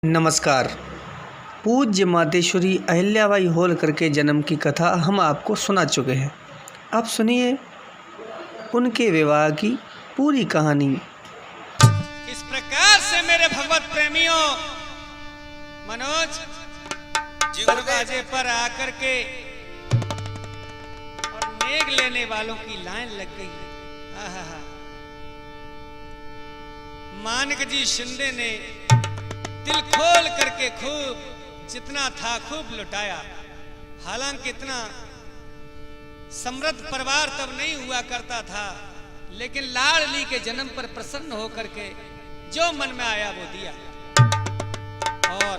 नमस्कार। पूज्य मातेश्वरी अहिल्याबाई होलकर के जन्म की कथा हम आपको सुना चुके हैं। अब सुनिए उनके विवाह की पूरी कहानी। इस प्रकार से मेरे भगवत प्रेमियों, मनोज दरवाजे पर आकर के और नेग लेने वालों की लाइन लग गई। आहा, मानक जी शिंदे ने दिल खोल करके खूब जितना था खूब लुटाया। हालांकि इतना समृद्ध परिवार तब नहीं हुआ करता था, लेकिन लाडली के जन्म पर प्रसन्न होकर के जो मन में आया वो दिया। और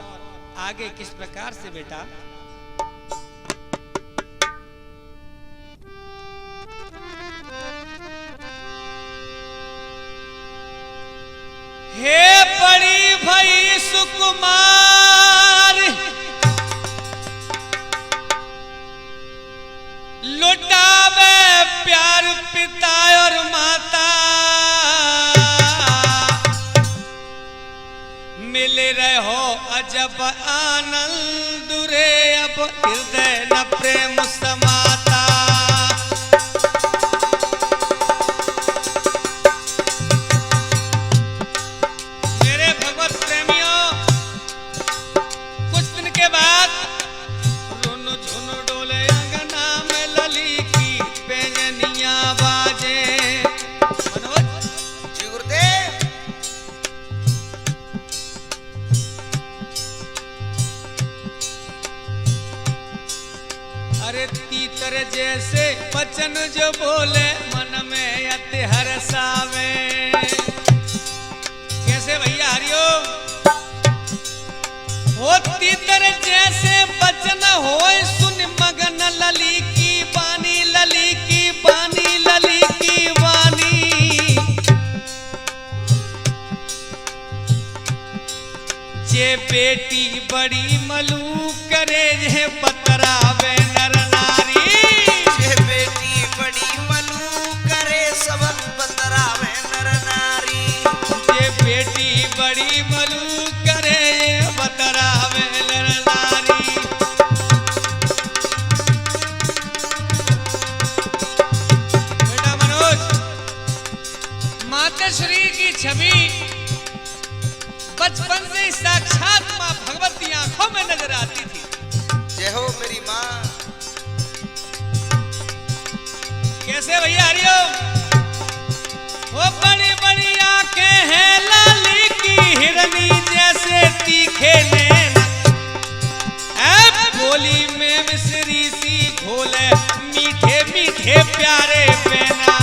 आगे किस प्रकार से बेटा, हे बड़ी भई सुकुमार, लुटावे प्यार पिता और माता, मिल रहो अजब आनंद रे, अब हृदय न प्रेम समाता। अरे तीतर जैसे वचन जो बोले मन में अति हर्षावे। कैसे भैया हरिओम? हो तीतर जैसे वचन होय सुन मगन लली की बानी, लली की बानी, लली की बानी। जे बेटी बड़ी मलूक करे जे बतरावे नर नारी, जे बेटी बड़ी मलूक करे सबन बतरावे नर नारी। जे बेटी बड़ी मलूक करे बतरावे नर नारी। बेटा मनोज, माताश्री की छवि बचपन से ही साक्षात मां भगवती आंखों में नजर आती थी। जय हो मेरी माँ। कैसे भैया हरिओम? वो बड़ी बड़ी आंखें हैं लाली की, हिरनी जैसे तीखे नैन, बोली में मिश्री सी घोले मीठे मीठे प्यारे पैना।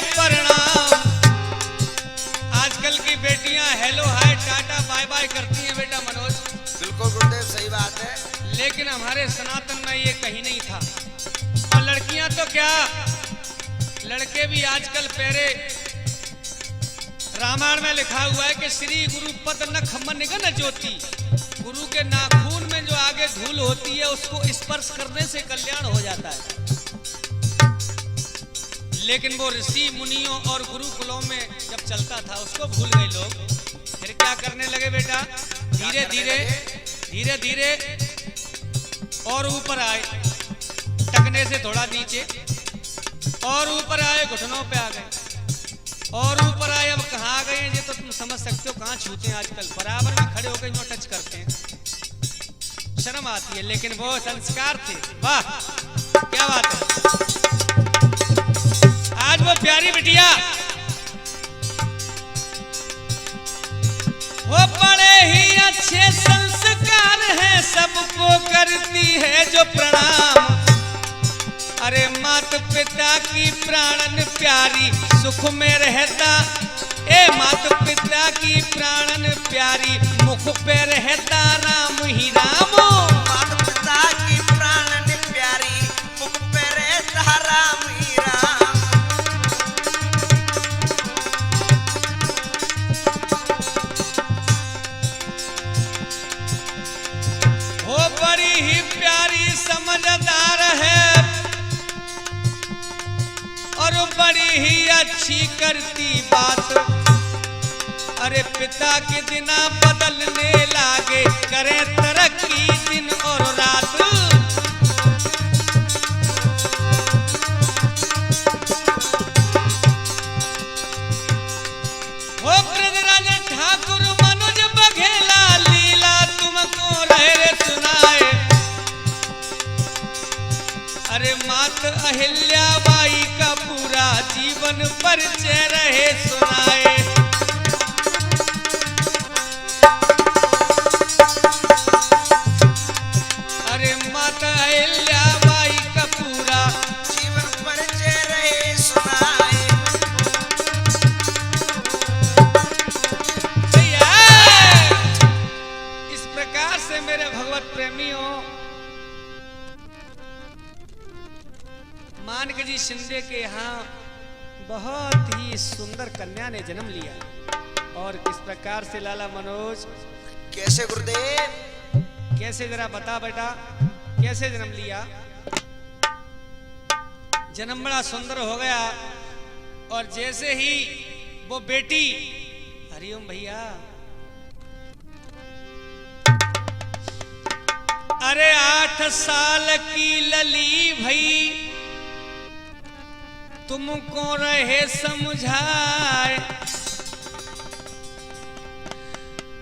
प्रणाम। आजकल की बेटियां hello hi tata bye bye करती हैं बेटा मनोज। बिल्कुल गुरुदेव, सही बात है। लेकिन हमारे सनातन में ये कहीं नहीं था। और लड़कियां तो क्या, लड़के भी आजकल पहले रामायण में लिखा हुआ है कि श्री गुरु पद नख मनगन ज्योति, गुरु के नाखून में जो आगे धूल होती है उसको स्पर्श करने से कल्याण हो जाता है। लेकिन वो ऋषि मुनियों और गुरुकुलों में जब चलता था उसको भूल गए लोग। फिर क्या करने लगे बेटा, धीरे धीरे धीरे धीरे और ऊपर आए, टकने से थोड़ा नीचे और ऊपर आए, घुटनों पे आ गए और ऊपर आए। अब कहाँ आ गए हैं ये तो तुम समझ सकते हो, कहाँ छूते हैं आजकल, बराबर में खड़े होकर जो टच करते हैं, शर्म आती है। लेकिन वो संस्कार थे, वाह क्या बात है। आज वो प्यारी बिटिया वो बड़े ही अच्छे संस्कार हैं, सबको करती है जो प्रणाम। अरे माता पिता की प्राणन प्यारी सुख में रहता, ए माता पिता की प्राणन प्यारी मुख पे रहता राम ही राम। माता पिता की प्राणन प्यारी मुख पे रहता राम ही बड़ी ही अच्छी करती बात, अरे पिता के दिना बदलने लागे, करे तरक्की दिन और रात। हो ब्रजराज ठाकुर मनोज बघेला, लीला तुमको रहे सुनाए, अरे मात अहिल्याबाई का पूरा जीवन परिचय रहे सुनाए। अरे माता अहिल्याबाई का पूरा जीवन परिचय रहे सुनाए। इस प्रकार से मेरे भगवत प्रेमियों, मानक जी शिंदे के यहाँ बहुत ही सुंदर कन्या ने जन्म लिया। और किस प्रकार से लाला मनोज, कैसे गुरुदेव? कैसे जरा बता बेटा, कैसे जन्म लिया? जन्म बड़ा सुंदर हो गया, और जैसे ही वो बेटी, हरिओम भैया, अरे 8 साल की लली भई, तुमको रहे समझाए,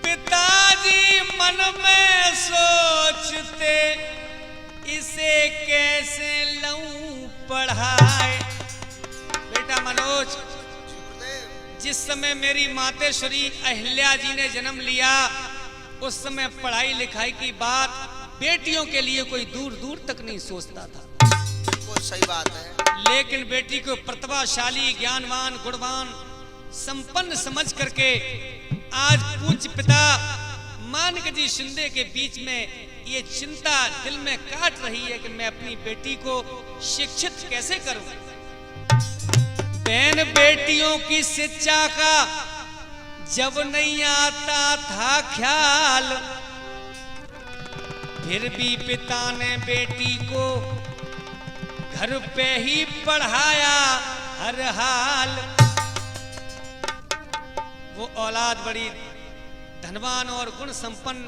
पिताजी मन में सोचते, इसे कैसे लऊं पढ़ाए। बेटा मनोज, जिस समय मेरी मातेश्वरी अहिल्या जी ने जन्म लिया, उस समय पढ़ाई लिखाई की बात बेटियों के लिए कोई दूर दूर तक नहीं सोचता था। वो सही बात है। लेकिन बेटी को प्रतिभाशाली, ज्ञानवान, गुणवान, संपन्न समझ करके आज पूज्य पिता मानक जी शिंदे के बीच में ये चिंता दिल में काट रही है कि मैं अपनी बेटी को शिक्षित कैसे करूं। बहन बेटियों की शिक्षा का जब नहीं आता था ख्याल, फिर भी पिता ने बेटी को घर पे ही पढ़ाया हर हाल। वो औलाद बड़ी धनवान और गुण संपन्न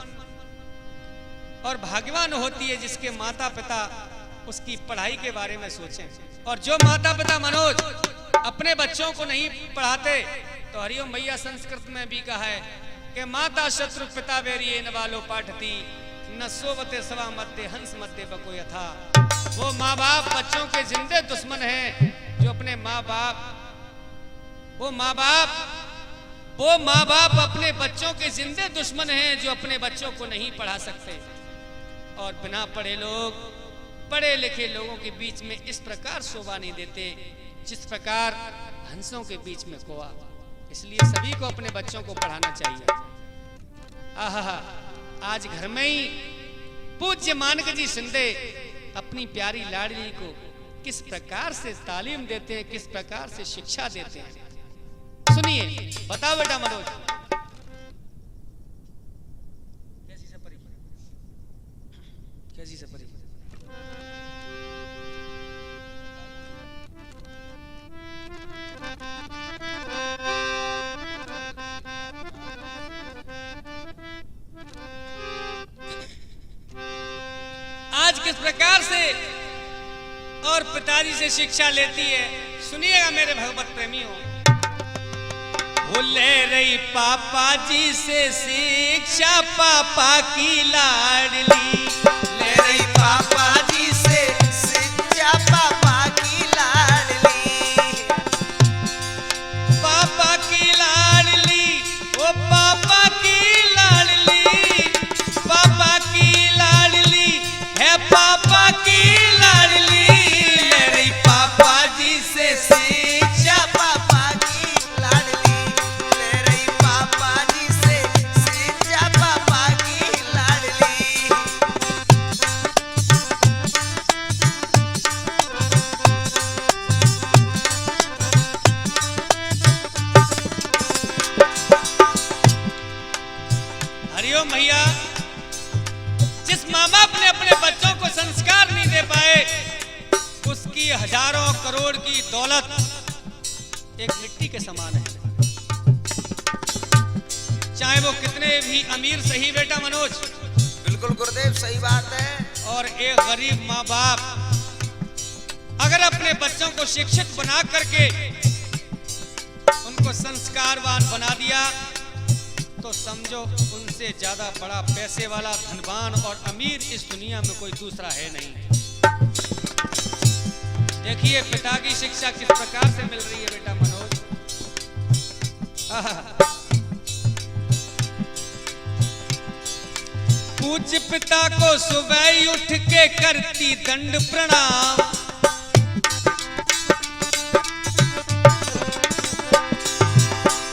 और भाग्यवान होती है जिसके माता पिता उसकी पढ़ाई के बारे में सोचें। और जो माता पिता मनोज अपने बच्चों को नहीं पढ़ाते, तो हरिओम भैया संस्कृत में भी कहा है कि माता शत्रु पिता वेरिये न वालो पाठती, न सोवते सवा मध्य हंस मध्य बको यथा। वो माँ बाप बच्चों के जिंदे दुश्मन हैं, जो अपने माँ बाप वो माँ बाप अपने बच्चों के जिंदे दुश्मन हैं, जो अपने बच्चों को नहीं पढ़ा सकते। और बिना पढ़े लोग पढ़े लिखे लोगों के बीच में इस प्रकार शोभा नहीं देते जिस प्रकार हंसों के बीच में कोआ। इसलिए सभी को अपने बच्चों को पढ़ाना चाहिए। आहा, आज घर में ही पूज्य मानक जी शिंदे अपनी प्यारी लाडली को किस प्रकार से तालीम देते हैं, किस प्रकार से शिक्षा देते हैं। सुनिए, बताओ बेटा मनोज, कैसी सपरी कैसी सपरी। आज किस प्रकार से और पिताजी से शिक्षा लेती है, सुनिएगा मेरे भगवत प्रेमियों। वो ले रही पापा जी से शिक्षा, पापा की लाडली ले रही पापा जी से शिक्षा, पापा की लाडली। पापा की लाडली, ओ पापा की लाडली, पापा की लाडली है पापा की लाडली। ले रही पापा जी से शिक्षा, पापा की लाडली। ले रही पापा जी से शिक्षा, पापा की लाडली। हरिओम भैया, जिस माँ बाप ने अपने बच्चों को संस्कार नहीं दे पाए, उसकी हजारों करोड़ की दौलत एक मिट्टी के समान है, चाहे वो कितने भी अमीर सही बेटा मनोज। बिल्कुल गुरुदेव, सही बात है। और एक गरीब माँ बाप अगर अपने बच्चों को शिक्षित बना करके उनको संस्कारवान बना दिया तो समझो उनसे ज्यादा बड़ा पैसे वाला, धनवान और अमीर इस दुनिया में कोई दूसरा है नहीं। देखिए पिता की शिक्षा किस प्रकार से मिल रही है बेटा मनोज। पूज्य पिता को सुबह ही उठ के करती दंड प्रणाम,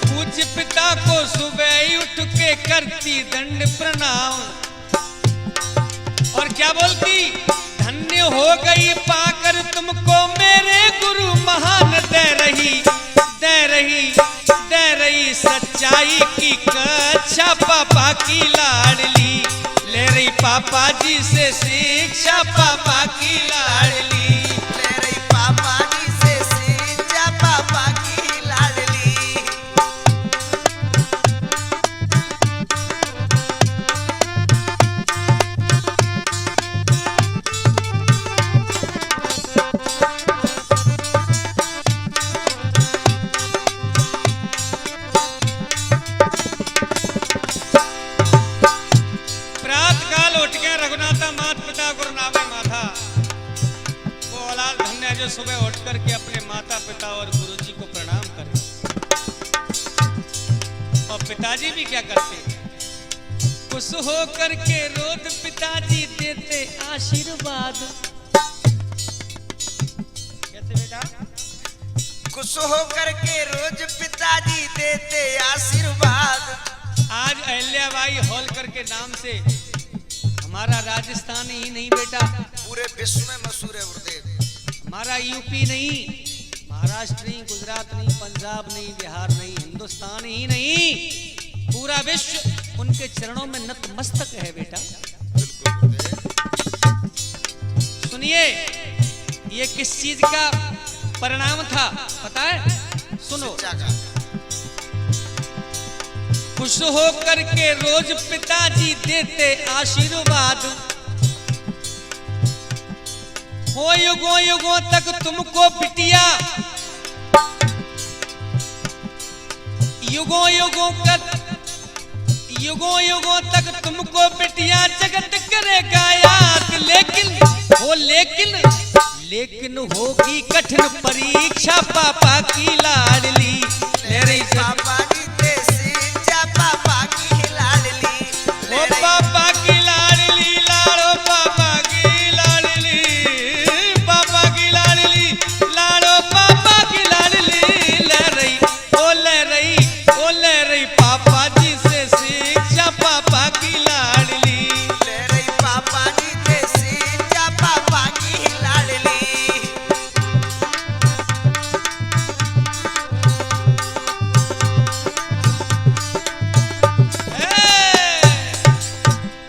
पूज्य पिता को सुबह ही उठ के करती दंड प्रणाम। और क्या बोलती, धन्य हो गई पाकर तुमको मेरे गुरु महान, दे रही सच्चाई की कक्षा पापा की लाडली, ले रही पापा जी से शिक्षा पापा की लाडली, ले रही पापा जी से शिक्षा पापा की लाडली। जो सुबह उठ करके अपने माता पिता और गुरुजी को प्रणाम करें। और पिताजी भी क्या करते, खुश हो करके रोज पिताजी देते आशीर्वाद। कैसे बेटा? खुश हो करके रोज पिताजी देते आशीर्वाद। आज अहिल्याबाई होलकर के नाम से हमारा राजस्थान ही नहीं बेटा, पूरे विश्व में मशहूर है गुरुदेव। हमारा यूपी नहीं, महाराष्ट्र नहीं, गुजरात नहीं, पंजाब नहीं, बिहार नहीं, हिंदुस्तान ही नहीं, पूरा विश्व उनके चरणों में नतमस्तक है बेटा। सुनिए ये किस चीज का परिणाम था पता है? सुनो, खुश हो करके रोज पिताजी देते आशीर्वाद, हो युगों युगों तक तुमको बिटिया, युगों युगों तक तुमको बिटिया जगत करेगा याद। लेकिन होगी कठिन परीक्षा पापा की लाडली, ले रही पापा जी से शिक्षा पापा की लाडली, ओ पापा की लाडली, लाड़ो पापा की लाडली, पापा की लाडली, लाड़ो पापा की लाडली, ले रही पापा जी से शिक्षा पापा की लाडली, ले रही पापा जी से शिक्षा पापा की लाडली।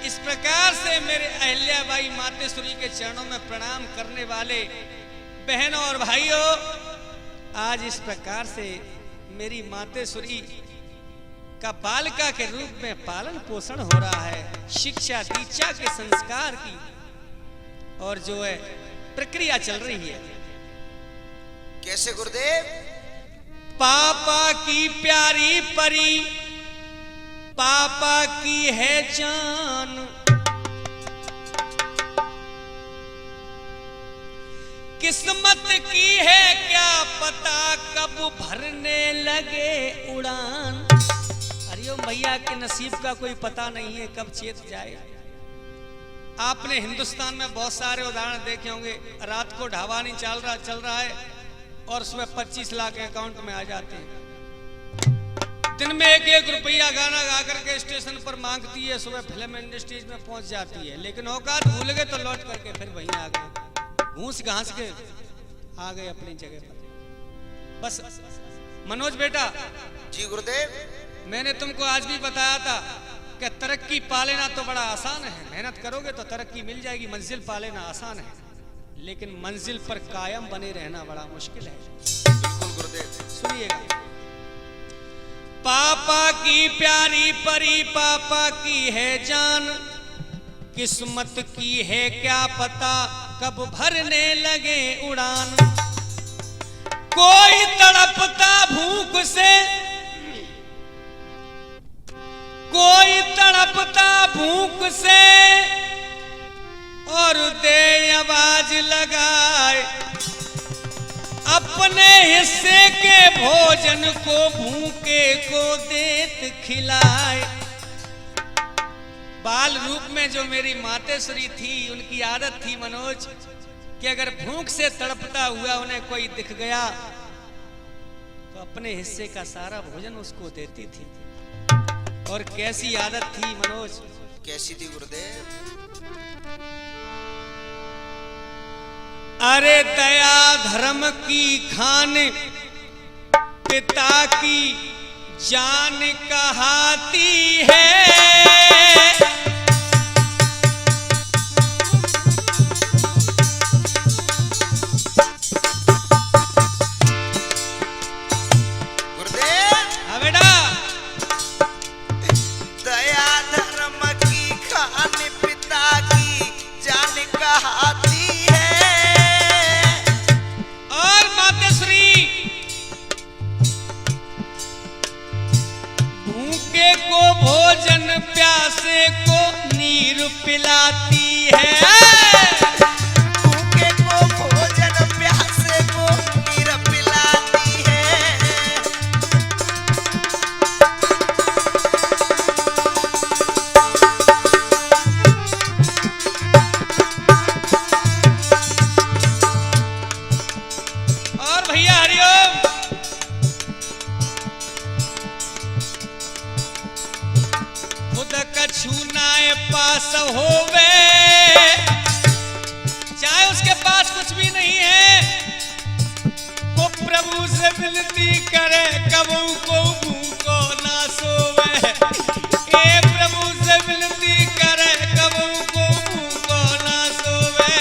इस प्रकार से मेरे अहिल्याबाई मातेश्वरी के चरणों में प्रणाम करने वाले बहनों और भाइयों, आज इस प्रकार से मेरी मातेश्वरी का बालिका के रूप में पालन पोषण हो रहा है, शिक्षा दीक्षा के संस्कार की और जो है प्रक्रिया चल रही है। कैसे गुरुदेव? पापा की प्यारी परी, पापा की है जान, किस्मत की है क्या पता कब भरने लगे उड़ान। हरिओम भैया के नसीब का कोई पता नहीं है कब चेत जाए। आपने हिंदुस्तान में बहुत सारे उदाहरण देखे होंगे, रात को ढाबा नहीं चल रहा है और सुबह 25 लाख अकाउंट में आ जाते हैं। दिन में 1-1 रुपया गाना गा करके स्टेशन पर मांगती है, सुबह फिल्म इंडस्ट्रीज में पहुंच जाती है, लेकिन औकात भूल गए तो लौट करके फिर वहीं आ गए, घूस घास के आ गए अपनी जगह पर। बस मनोज बेटा। जी गुरुदेव। मैंने तुमको आज भी बताया था कि तरक्की पा लेना तो बड़ा आसान है, मेहनत करोगे तो तरक्की मिल जाएगी। मंजिल पा लेना आसान है, लेकिन मंजिल पर कायम बने रहना बड़ा मुश्किल है। बिल्कुल गुरुदेव। सुनिएगा। पापा की प्यारी परी पापा की है जान, किस्मत की है क्या पता कब भरने लगे उड़ान। कोई तड़पता भूख से, कोई तड़पता भूख से और दे आवाज लगाए, अपने हिस्से के भोजन को भूखे को देत खिलाए। बाल रूप में जो मेरी मातेश्वरी थी, उनकी आदत थी मनोज कि अगर भूख से तड़पता हुआ उन्हें कोई दिख गया तो अपने हिस्से का सारा भोजन उसको देती थी। और कैसी आदत थी मनोज? कैसी थी गुरुदेव? अरे दया धर्म की खान, पिता की जान कहाती है। प्यासे को नीर पिलाती है। भूखे को भोजन प्यासे को नीर पिलाती है। और भैया हरिओम, कछु नाए पास होवे, चाहे उसके पास कुछ भी नहीं है, वो प्रभु से विनती करे कबू को भूखो ना सोवे। ए प्रभु से विनती करे कबू को भूखो ना सोवे।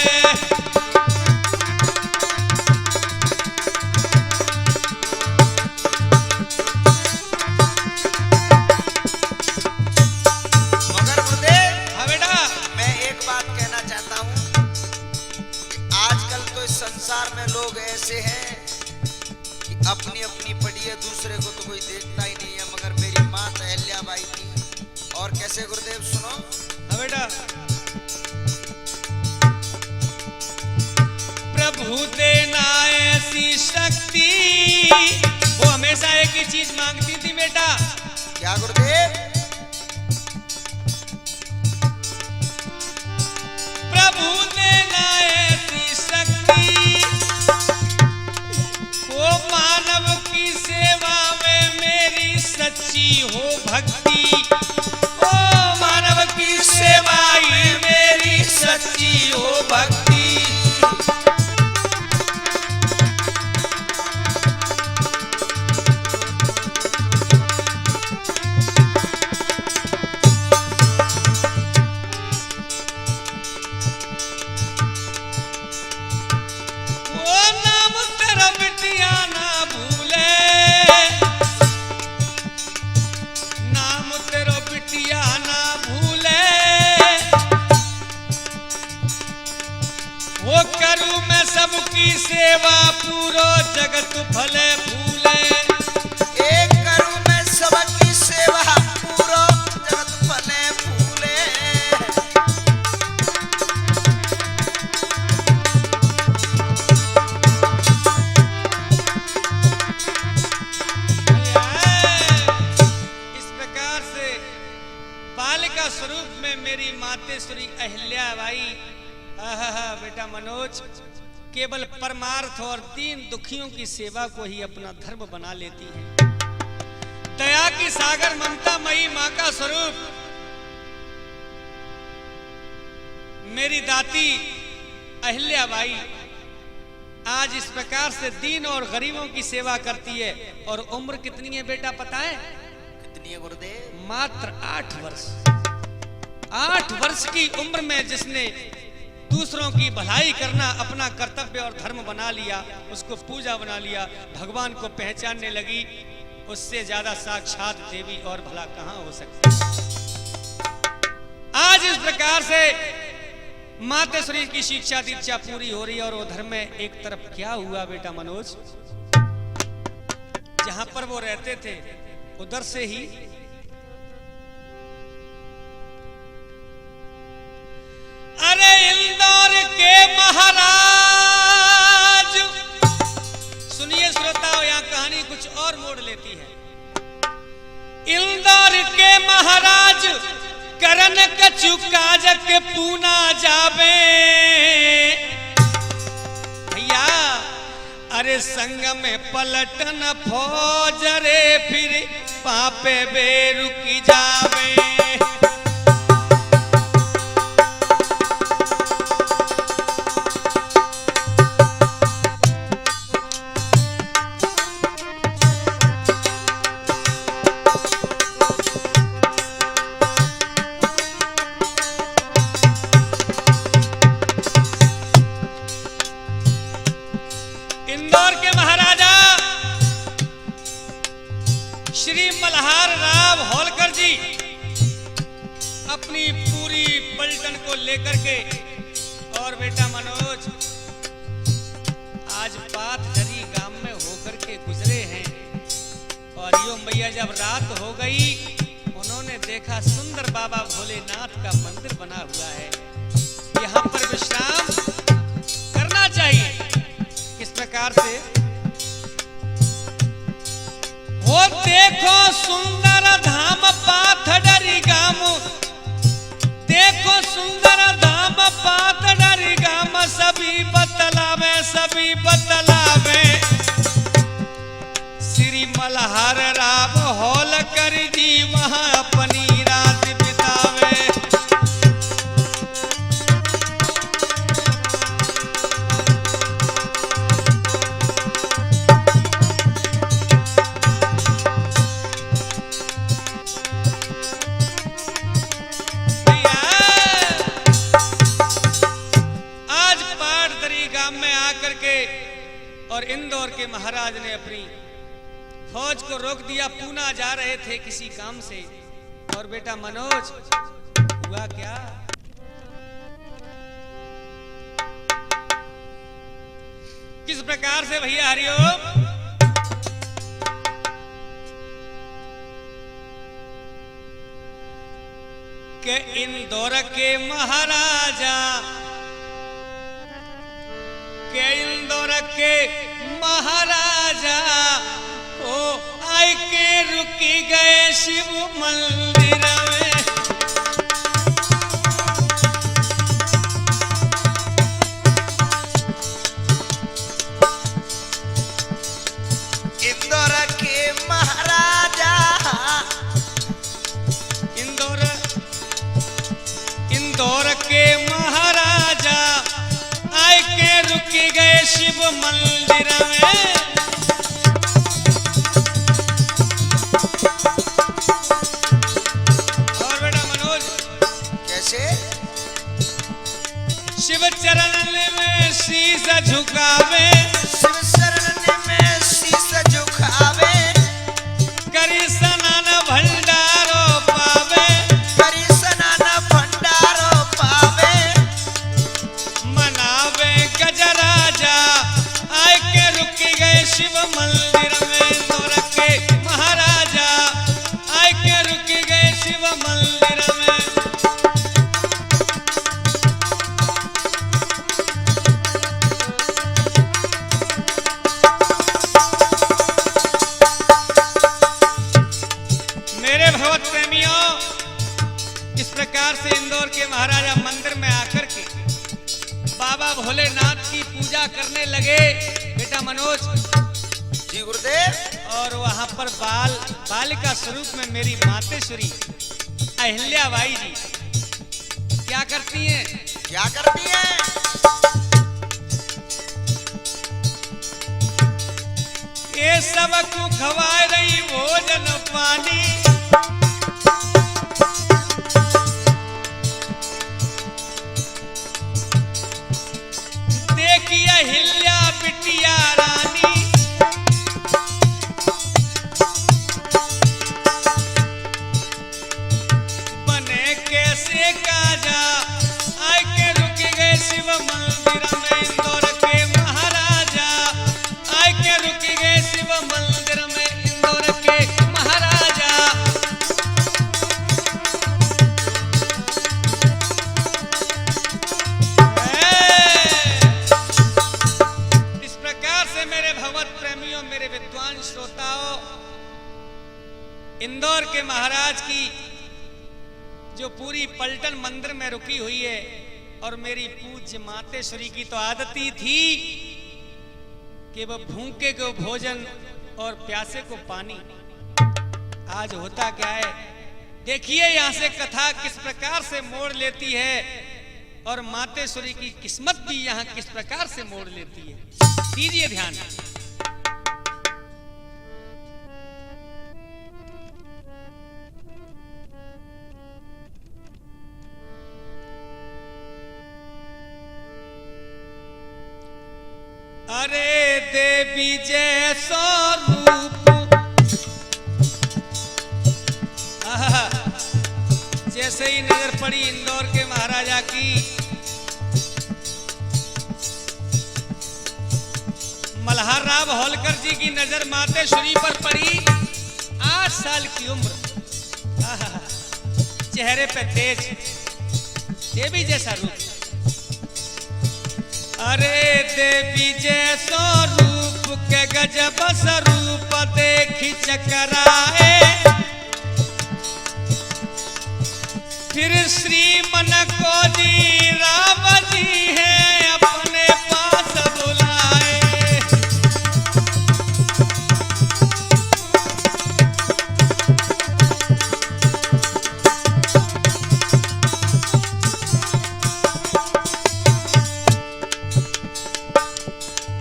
संसार में लोग ऐसे हैं कि अपनी अपनी पड़ी है, दूसरे को तो कोई देखता ही नहीं है। मगर मेरी मां अहिल्याबाई थी। और कैसे गुरुदेव सुनो? हाँ बेटा। प्रभु देना ऐसी शक्ति, वो हमेशा एक ही चीज मांगती थी बेटा। क्या गुरुदेव? प्रभु देना ऐसी शक्ति, वो मानव की सेवा में मेरी सच्ची हो भक्ति। ओ मानव की सेवा ही मेरी सच्ची हो भक्ति। वो करूं मैं सबकी सेवा, पूरो जगत भले भूले। एक करूं मैं सबकी सेवा, पूरो जगत भले भूले। इस प्रकार से बालिका स्वरूप में मेरी मातेश्वरी अहिल्याबाई बेटा मनोज केवल परमार्थ और दीन दुखियों की सेवा को ही अपना धर्म बना लेती है। दया की सागर ममता मई मां का स्वरूप मेरी दाती अहिल्याबाई आज इस प्रकार से दीन और गरीबों की सेवा करती है। और उम्र कितनी है बेटा पता है? कितनी है गुरुदेव? मात्र 8 वर्ष। 8 वर्ष की उम्र में जिसने दूसरों की भलाई करना अपना कर्तव्य और धर्म बना लिया, उसको पूजा बना लिया, भगवान को पहचानने लगी। उससे ज्यादा साक्षात देवी और भला कहां हो सकती। आज इस प्रकार से मातेश्वरी की शिक्षा दीक्षा पूरी हो रही है और वो धर्म में एक तरफ क्या हुआ बेटा मनोज, जहां पर वो रहते थे उधर से ही अरे इंदौर के महाराज, सुनिए श्रोताओ, यहां कहानी कुछ और मोड़ लेती है। इंदौर के महाराज करन कछु काज के पूना जावे भैया, अरे संग में पलटन फौज रे फिर पापे बेरुकी जावे। इंदौर के महाराजा श्री मल्हार राव होलकर जी अपनी पूरी पलटन को लेकर के, और बेटा मनोज आज पाथझरी गांव में होकर के गुजरे हैं। और यो भैया जब रात हो गई, उन्होंने देखा सुंदर बाबा भोलेनाथ का मंदिर बना हुआ है, यहाँ पर विश्राम करना चाहिए। किस प्रकार से, वो देखो सुंदर धाम पाथडरी गाम, देखो सुंदर धाम पाथडरी गाम, सभी बतलावे सभी बतलावे। श्री मल्हार राव होलकर जी वहां अपनी रात बितावे। और इंदौर के महाराज ने अपनी फौज को रोक दिया, पूना जा रहे थे किसी काम से। और बेटा मनोज हुआ क्या, किस प्रकार से भैया हरिओम, के इंदौर के महाराजा, के इंदौर के महाराजा ओ आई के रुकी गए शिव मंदिर में। इंदौर के महाराजा, इंदौर के महाराजा आए के रुकी गए शिव मंदिर में। और बेटा मनोज कैसे, शिव चरण में शीश झुकावे, शिव शरण में शीश झुकावे, करी स्नान भंडारो पावे, करी स्नान भंडारो पावे, मनावे गजराजा आए के रुकी गए शिव मंदिर में। इंदौर के महाराजा आए के रुकी गए शिव मंदिर में। मेरे भगवत प्रेमियों, इस प्रकार से इंदौर के महाराजा मंदिर में आकर के बाबा भोलेनाथ की पूजा करने लगे बेटा मनोज। जी गुरुदेव। और वहां पर बालिका स्वरूप में मेरी मातेश्वरी अहिल्याबाई जी क्या करती हैं, क्या करती है, ये सबको खवा रही भोजन पानी, महाराज की जो पूरी पलटन मंदिर में रुकी हुई है, और मेरी पूज्य मातेश्वरी की तो आदत ही थी कि वह भूखे को भोजन और प्यासे को पानी। आज होता क्या है, देखिए यहां से कथा किस प्रकार से मोड़ लेती है, और मातेश्वरी की किस्मत भी यहां किस प्रकार से मोड़ लेती है। दीजिए ध्यान। अरे देवी जैसो रूप, जैसे ही नजर पड़ी इंदौर के महाराजा की, मल्हार राव होलकर जी की नजर मातेश्वरी पर पड़ी। 8 साल की उम्र, चेहरे पे तेज, देवी जैसा रूप। अरे देवी जैसो रूप के गजब स्वरूप देखी चकराए, फिर श्री मन को जी राम जी है अपने पास बुलाए।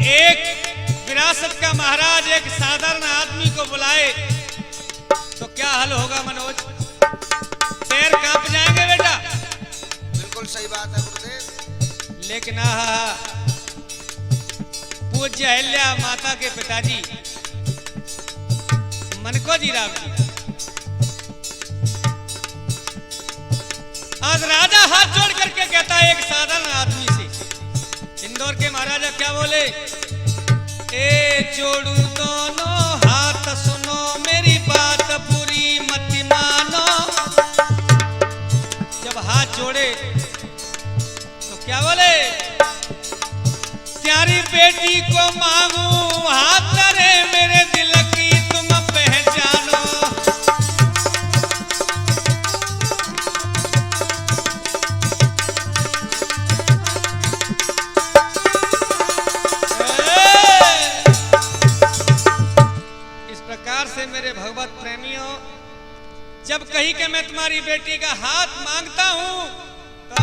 एक विरासत का महाराज एक साधारण आदमी को बुलाए तो क्या हल होगा मनोज? पैर कांप जाएंगे बेटा। बिल्कुल सही बात है गुरुदेव। लेकिन पूज्य अहिल्या माता के पिताजी मनको जी राव जी, आज राजा हाथ जोड़ करके कहता है एक साधारण आदमी से। इंदौर के महाराजा क्या बोले? ए जोड़ू दोनों हाथ, सुनो मेरी बात बुरी मत मानो। जब हाथ जोड़े तो क्या बोले? प्यारी बेटी को मांगू हाथ रे मेरे दिल की तुम पहचानो। इस प्रकार से मेरे भगवत प्रेमियों, जब कही कि मैं तुम्हारी बेटी का हाथ मांगता हूं तो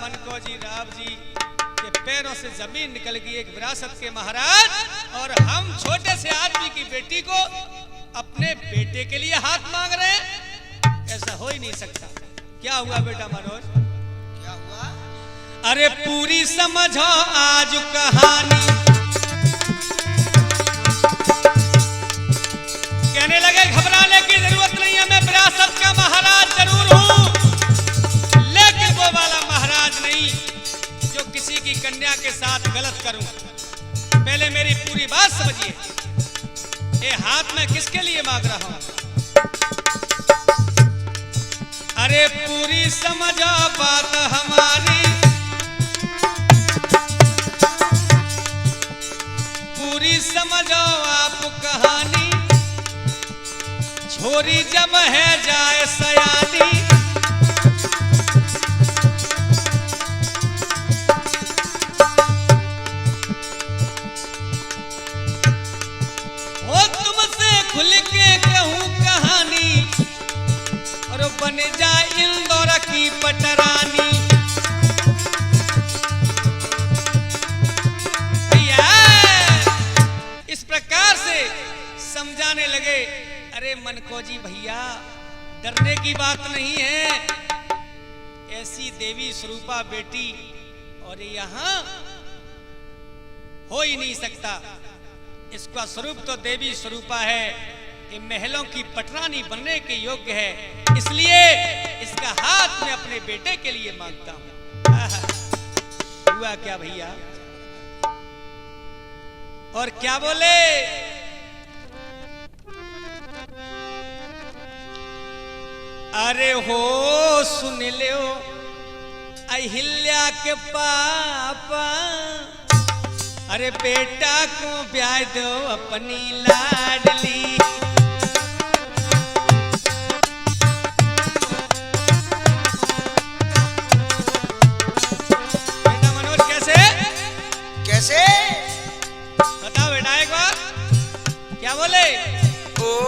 मनको जी राव जी के पैरों से जमीन निकल गई। एक विरासत के महाराज और हम छोटे से आदमी की बेटी को अपने बेटे के लिए हाथ मांग रहे हैं, ऐसा हो ही नहीं सकता। क्या हुआ बेटा मनोज? क्या हुआ? अरे पूरी समझो आज कहानी। कहने लगे घबराने की जरूरत नहीं है, मैं विरासत का महाराज जरूर हूं, लेकिन वो वाला महाराज नहीं जो किसी की कन्या के साथ गलत करूं। पहले मेरी पूरी बात समझिए। ये हाथ मैं किसके लिए मांग रहा हूं? अरे पूरी समझो बात हमारी, पूरी समझो आप कहानी। छोरी जब है जाए सयानी, हो तुमसे खुल के कहूं कहानी, और बन जाए इंदौर की पटरानी। इस प्रकार से समझाने लगे। अरे मनको जी भैया, डरने की बात नहीं है, ऐसी देवी स्वरूपा बेटी और यहां हो ही नहीं सकता। इसका स्वरूप तो देवी स्वरूपा है, ये महलों की पटरानी बनने के योग्य है, इसलिए इसका हाथ मैं अपने बेटे के लिए मांगता हूं। हुआ क्या भैया? और क्या बोले? अरे हो सुन लो अहिल्या के पापा, अरे बेटा को ब्याह दो अपनी लाडली।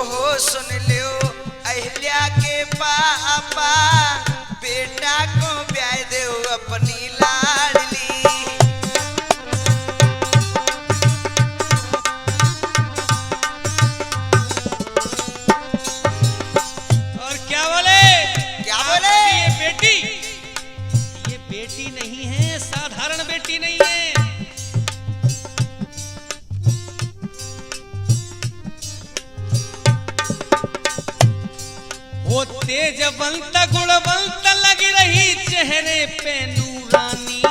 हो सुन लियो अहिल्या के पापा बेटा को ब्याह दो अपनी लाडली। और क्या बोले? क्या बोले? ये बेटी नहीं है, साधारण बेटी नहीं है। वो तेजवंत गुणवंत लग रही चेहरे पे नूरानी।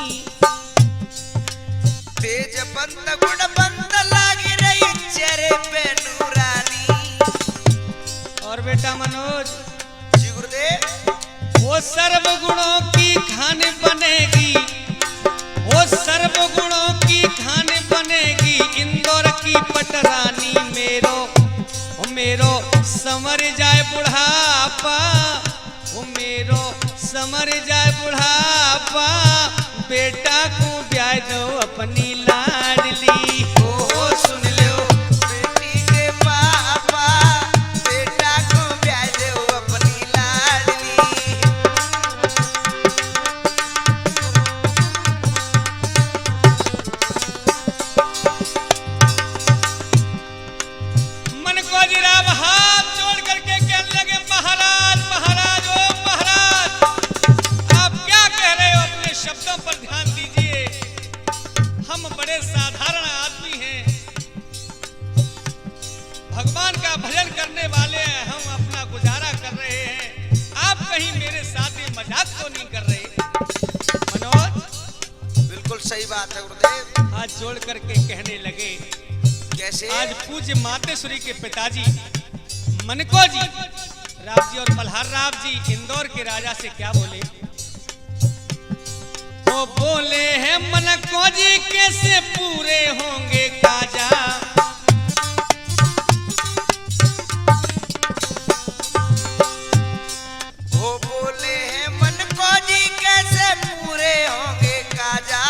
तेजवंत गुणवंत लग रही चेहरे पे नूरानी। और बेटा मनोज, जी गुरुदेव। वो सर्व गुणों की खान बनेगी, वो सर्व गुणों की खान बनेगी, इंदौर की पटरानी। मेरो समर जाए बुढ़ापा, वो मेरो समर जाए बुढ़ापा, बेटा को ब्याह दो अपनी लाडली। ओ सुन लो बेटी के पापा बेटा को ब्याह दो अपनी लाडली। मन को जरा हाथ जोड़ करके कहने लगे, महाराज महाराज ओ महाराज, आप क्या कह रहे हो? अपने शब्दों पर ध्यान दीजिए। हम बड़े साधारण आदमी हैं, भगवान का भजन करने वाले हैं, हम अपना गुजारा कर रहे हैं। आप कहीं मेरे साथ ये मजाक तो नहीं कर रहे? मनोज बिल्कुल सही बात है गुरुदेव। हाथ जोड़ करके कहने लगे, कैसे? आज पूज्य मातेश्वरी के पिताजी मनको जी, राव जी और मल्हार राव जी इंदौर के राजा से क्या बोले? वो बोले हैं मनको जी कैसे पूरे होंगे काजा। वो बोले हैं मनको जी कैसे पूरे होंगे काजा।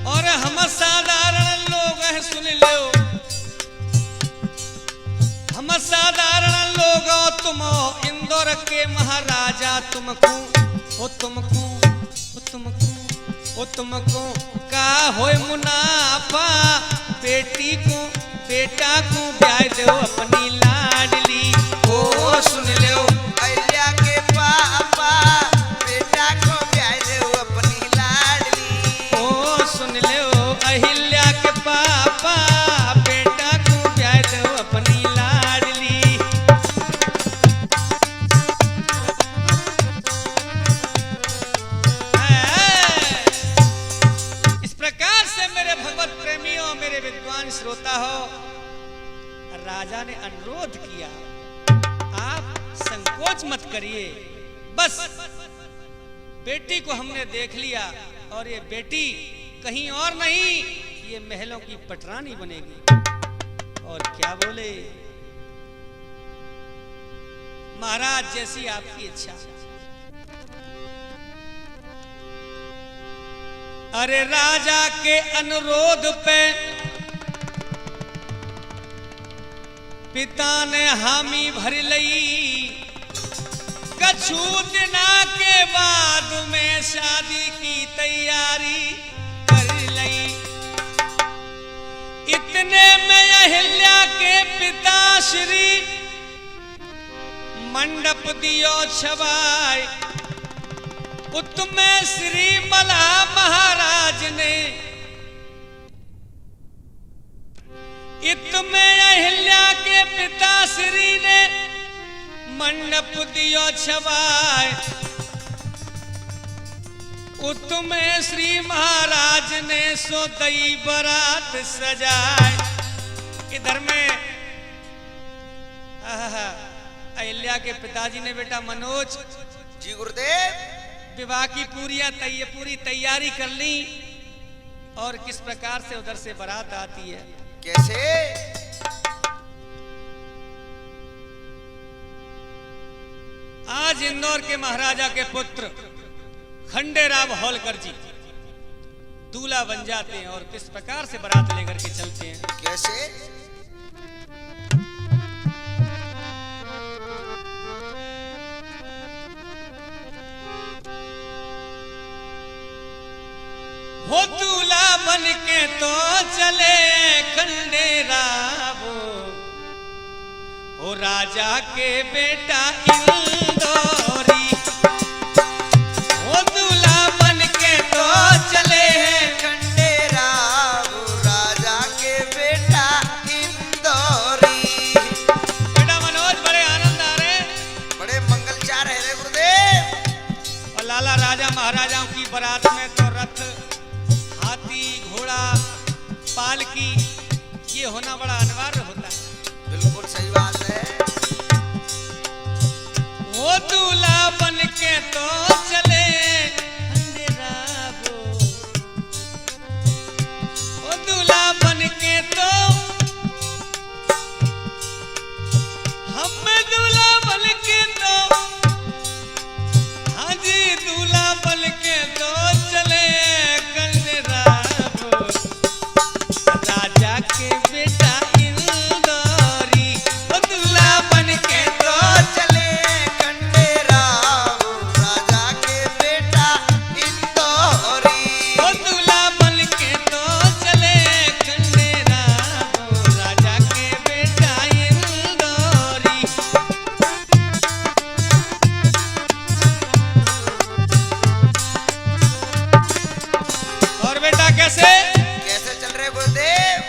और हम साधारण लोग हैं, सुन लो, हम साधारण लोग हो, तुम हो इंदौर के महाराजा। तुमको ओ तुमको ओ तुमको ओ तुमको का होए मुनाफा, बेटा को ब्याह दो अपनी लाडली। ओ सुन लो अहिल्या के पापा बेटा को ब्याह दो अपनी लाडली। ओ सुन लो अहिल्या के पापा, बेटा को ब्याह दो अपनी लाडली। इस प्रकार से मेरे भगवत प्रेमियों, मेरे विद्वान श्रोता हो, राजा ने अनुरोध किया, आप संकोच मत करिए, बस बेटी को हमने देख लिया और ये बेटी कहीं और नहीं, ये महलों की पटरानी बनेगी। और क्या बोले? महाराज जैसी आपकी इच्छा। अरे राजा के अनुरोध पे पिता ने हामी भर लई, कछु दिना के बाद में शादी की तैयारी कर लई। इतने में अहिल्या के पिता श्री मंडप दियो छवाए, उत्तमे श्री मल्हार महाराज ने इतमे अहिल्या के पिता श्री ने मंडप दियो छवाए, उत्तमे श्री महाराज ने सो दई बरात सजाए। इधर में अहिल्या के पिताजी ने बेटा मनोज जी गुरुदेव। विवाह की पूरी तैयारी कर ली। और किस प्रकार से उधर से बारात आती है, कैसे? आज इंदौर के महाराजा के पुत्र खंडेराव होलकर जी दूल्हा बन जाते हैं और किस प्रकार से बारात लेकर के चलते हैं। कैसे? हो दूल्हा बन के तो चले खंडेरा वो राजा के बेटा इंदौरी। वो दूल्हा बन के तो चले खंडेरा वो राजा के बेटा इंदौरी। बेटा मनोज बड़े आनंद आ रहे, बड़े मंगलचार है रे गुरुदेव। और लाला राजा महाराजाओं की बारात में तो रथ, हाथी, घोड़ा, पालकी ये होना बड़ा अनिवार्य होता है। बिल्कुल सही बात है। वो दूल्हा बन के तो चले खंडेरा वो दूल्हा बन के तो हम दूल्हा बन के तो हाँ जी दूल्हा बन के तो चले खंडेरा राजा के बेटा इंदौरी। वो दूल्हा बन के तो चले खंडेरा वो राजा के बेटा इंदौरी। वो दूल्हा बन के तो चले खंडेरा वो राजा के बेटा इंदौरी। और बेटा कैसे कैसे चल रहे गुरुदेव?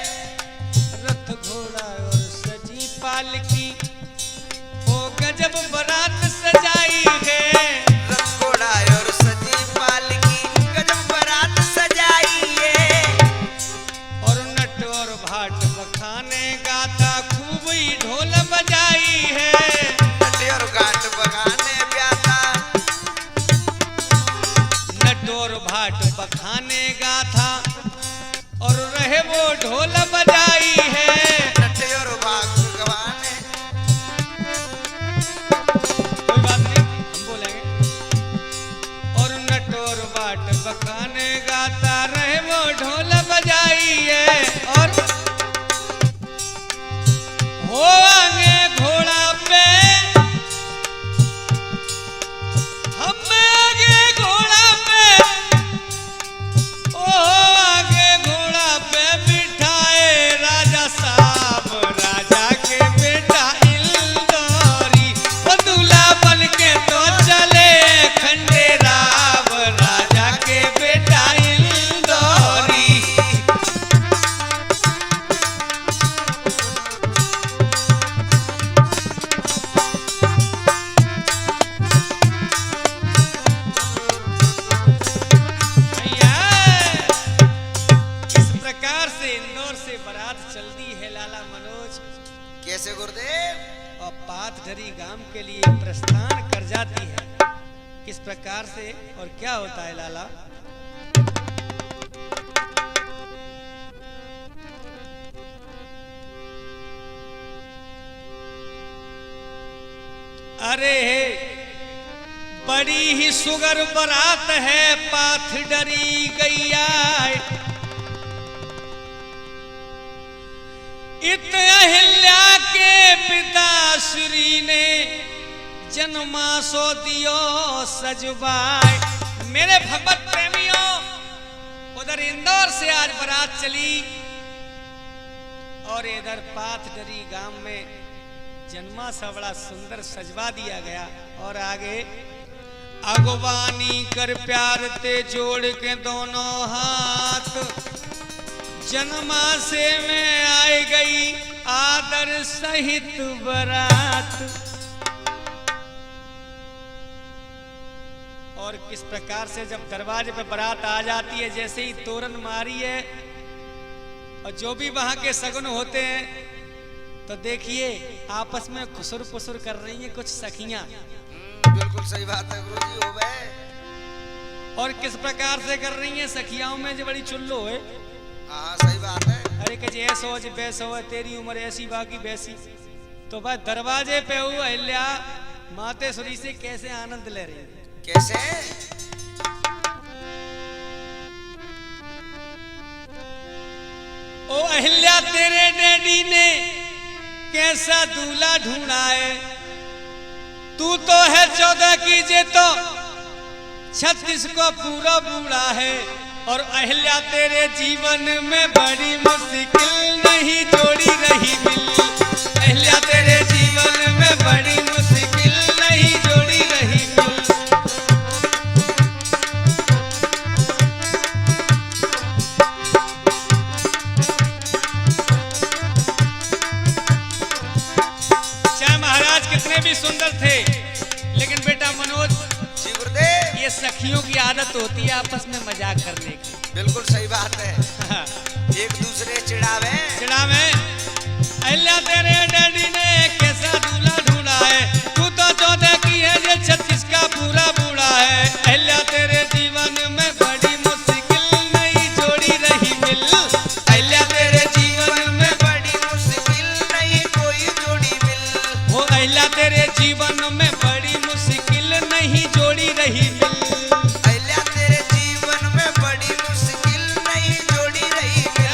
रथ घोड़ा और सजी पालकी ओ गजब बारात सजाई है। रथ घोड़ा और सजी पालकी गजब बारात सजाई है। और नट और भाट बखाने गाता खूब ही ढोल बजाई है। नट और घाट बगाने ब्याता नट और भाट बखाने गाथा और रहे वो ढोल बजाई है। नट और भाग गवाने कोई बात नहीं हम बोलेंगे। और नट और भाट बखाने गाता रहे वो ढोल बजाई है। और हो आगे घोड़ा पे हम आगे घोड़ा पे ओ आगे घोड़ा पे बिठाए राजा साहब राजा के बेटा इंदौरी। वो दूल्हा बन के तो चले खंडेरा वो राजा के बेटा इंदौरी। भैया इस प्रकार से इंदौर से बारात चलती है लाला मनोज कैसे गुरुदेव? और पाथडरी गांव के लिए प्रस्थान कर जाती है। किस प्रकार से और क्या होता है लाला? अरे बड़ी ही सुगर बारात है पाथडरी गैया। इत अहिल्या के पिता श्री ने जन्मा सो दियो सजबाई। मेरे भगवत प्रेमियों उधर इंदौर से आज बारात चली और इधर पाथडरी गांव में जन्मा सा बड़ा सुंदर सजवा दिया गया। और आगे अगवानी कर प्यार ते जोड़ के दोनों हाथ जन्मा से में आई गई आदर सहित बारात। और किस प्रकार से जब दरवाजे पे बारात आ जाती है, जैसे ही तोरण मारी है और जो भी वहां के सगुन होते हैं तो देखिए आपस में खुसुर पुसुर कर रही हैं कुछ सखियां। बिल्कुल सही बात है गुरुजी। हो गए। और किस प्रकार से कर रही हैं सखियाओं में जो बड़ी चुल्लो है। हाँ सही बात है। अरे कज ऐसो हो वैसो हो, तेरी उम्र ऐसी बाकी वैसी। तो बस दरवाजे पे हुआ अहिल्या मातेश्वरी से कैसे आनंद ले रही है। कैसे? ओ अहिल्या तेरे डैडी ने कैसा दूल्हा ढूंढा है। तू तो है 14 की जे तो 36 को पूरा बूढ़ा है। और अहिल्या तेरे जीवन में बड़ी मुश्किल नहीं जोड़ी रही मिल। अहिल्या तेरे जीवन में बड़ी मुश्किल नहीं जोड़ी रही मिल। चाहे महाराज कितने भी सुंदर थे, लेकिन बेटा मनोज, जी गुरुदेव, ये सखियों की आदत होती है आपस में मजाक करने की। बिल्कुल सही बात है, एक दूसरे चिढ़ावे। चिढ़ावे। अहिल्या तेरे डैडी ने कैसा दूल्हा ढूंढा है, तू तो 14 की है, ये 36 का पूरा बूढ़ा है। अहिल्या तेरे जीवन में बड़ी मुश्किल नहीं जोड़ी रही मिल। अहिल्या तेरे जीवन में बड़ी मुश्किल नहीं कोई जोड़ी मिल। वो अहिल्या तेरे जीवन में बड़ी मुश्किल नहीं जोड़ी रही मिल। अहिल्या तेरे जीवन में बड़ी मुश्किल नहीं जोड़ी रही मिल।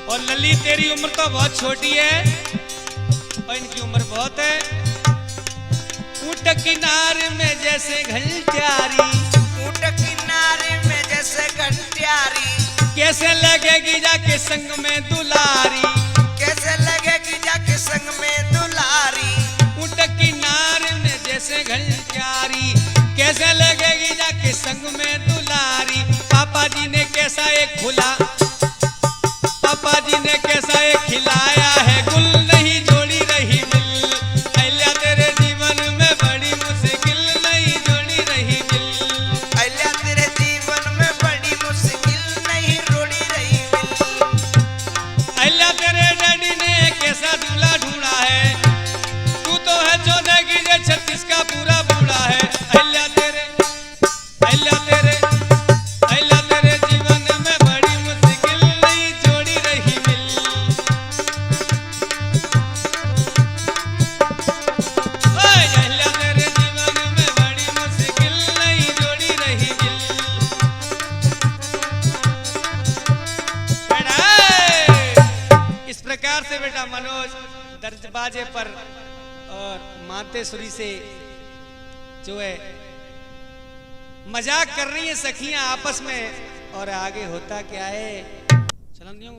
और लली तेरी उम्र तो बहुत छोटी है और इनकी उम्र बहुत है। ऊंट किनारे में जैसे घंटियारी, ऊंट किनारे में जैसे घंटियारी, कैसे लगेगी जाके संग में दुलारी। कैसे लगेगी जाके संग में दुलारी। ऊंट किनारे में जैसे घंटियारी, कैसे लगेगी जाके संग में दुलारी। पापा जी ने कैसा एक खुला, पापा जी ने कैसा एक खिलाया है, गुल नहीं जोड़ी रही मिल। अहिल्या तेरे जीवन में बड़ी मुश्किल नहीं जोड़ी रही मिल। अहिल्या तेरे जीवन में बड़ी मुश्किल नहीं जोड़ी रही मिल। अहिल्या तेरे डैडी ने कैसा दूल्हा ढूंढा है, तू तो है 14 की, ये 36 का पूरा बूढ़ा है। अहिल्या तेरे, अहिल्या तेरे, अहिल्या तेरे जीवन में बड़ी मुश्किल नहीं जोड़ी रही मिल। ओए, अहिल्या तेरे जीवन में बड़ी मुश्किल नहीं जोड़ी रही मिल। बेटा, इस प्रकार से बेटा मनोज दर्जबाजे पर और मातेश्वरी से जो है मजाक कर रही है सखियां आपस में, और आगे होता क्या है चलन दियो।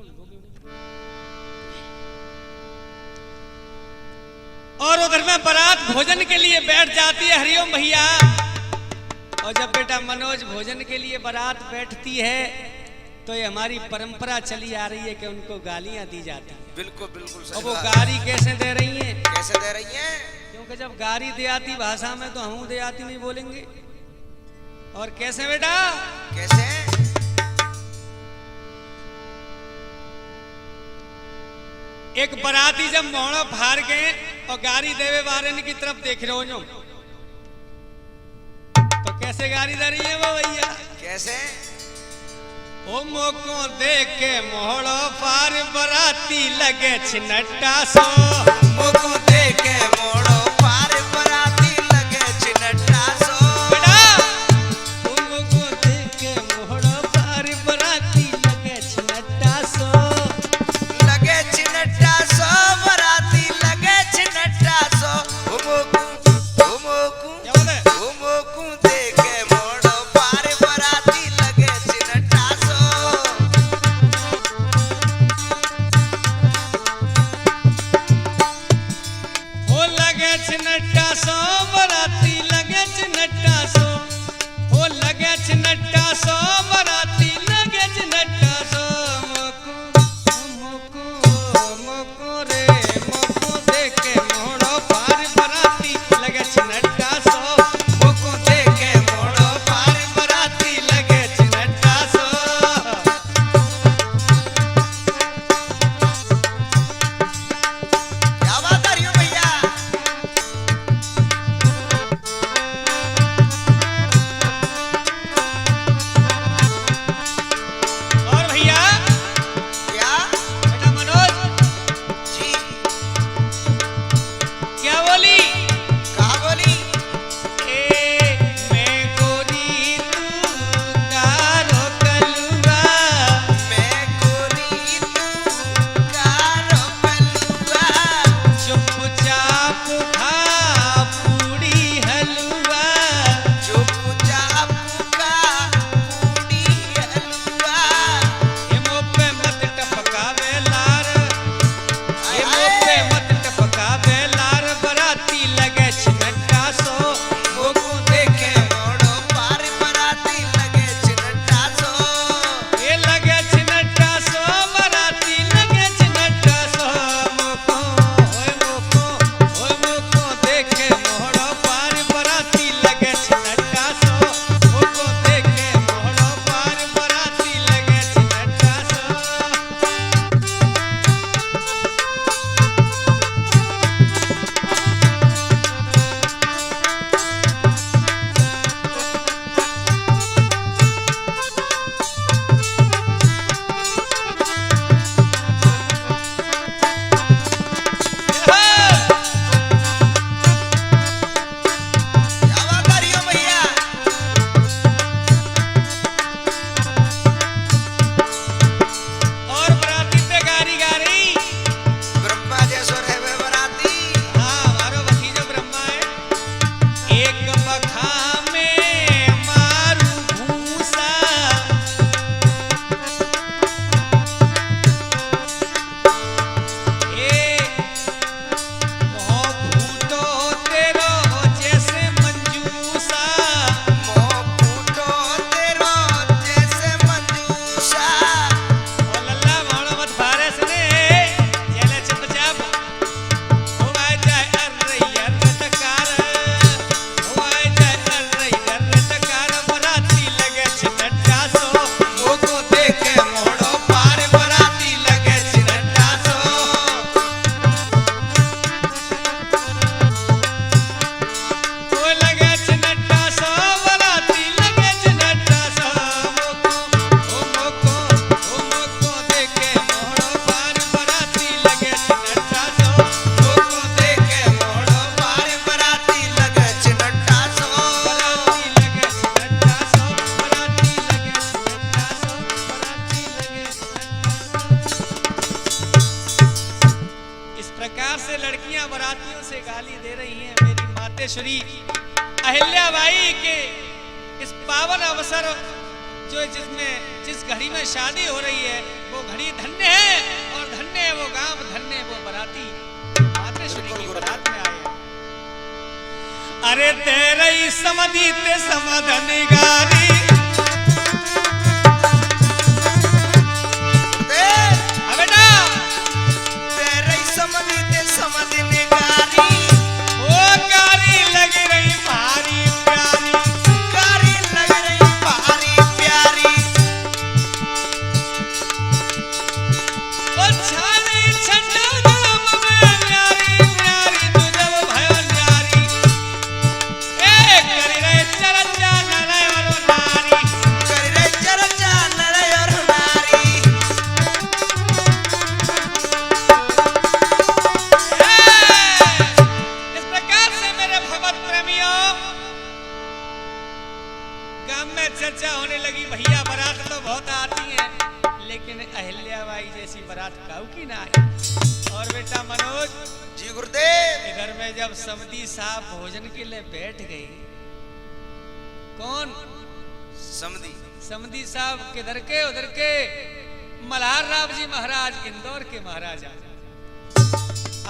और उधर में बारात भोजन के लिए बैठ जाती है। हरिओम भैया। और जब बेटा मनोज भोजन के लिए बारात बैठती है तो ये हमारी परंपरा चली आ रही है कि उनको गालियां दी जाती है। बिल्कुल बिल्कुल और सही वो बात। गाली कैसे दे रही हैं? कैसे दे रही हैं? क्योंकि जब गाली देहाती भाषा में तो हम देहाती नहीं बोलेंगे। और कैसे बेटा? कैसे? एक बराती जब मोहड़ो फार गए और गाड़ी देवे वारन की तरफ देख रहे हो जो, तो कैसे गाड़ी दे रही है वो भैया? कैसे? ओ मोको देख के मोहड़ो फार बराती लगे छिनट्टा सो। मोको देख के मोड़ो पार बराती लगे छिनट्टा सो। बेटा, ओ मोको देख के मोहड़ो फार बराती लगे छिनट्टा सो। लगे छिनट्टा सो बराती लगे छिनट्टा सो। क्या बोले? मोकू देख के मोड़ो पार बराती लगे छिनट्टा सो। वो लगे मातेश्वरी अहिल्याबाई के इस पावन अवसर जो जिस घड़ी में शादी हो रही है वो घड़ी धन्य है, और धन्य है वो गांव, धन्य है वो बराती मातेश्वरी की बारात में आए। अरे तेरे समधी ते समधन गारी, बेटा तेरे समधी ते समधन गारी, ओ गारी लग रही भारी प्यारी, गारी लग रही भारी प्यारी, ओ छाली छंडा गम में प्यारी प्यारी तुझब भयो न्यारी, ए कर रे चर्चा नर और नारी, कर रे चर्चा नर और नारी। इस प्रकार से मेरे भगवत प्रेमियों गांव में चर्चा होने लगी। भैया बारात तो बहुत आती है, लेकिन अहिल्याबाई जैसी बारात काऊ की ना आई। और बेटा मनोज जी गुरुदेव। इधर में जब समधी साहब भोजन के लिए बैठ गई, कौन समधी? समधी साहब किधर के उधर के मल्हार राव जी महाराज, इंदौर के महाराजा।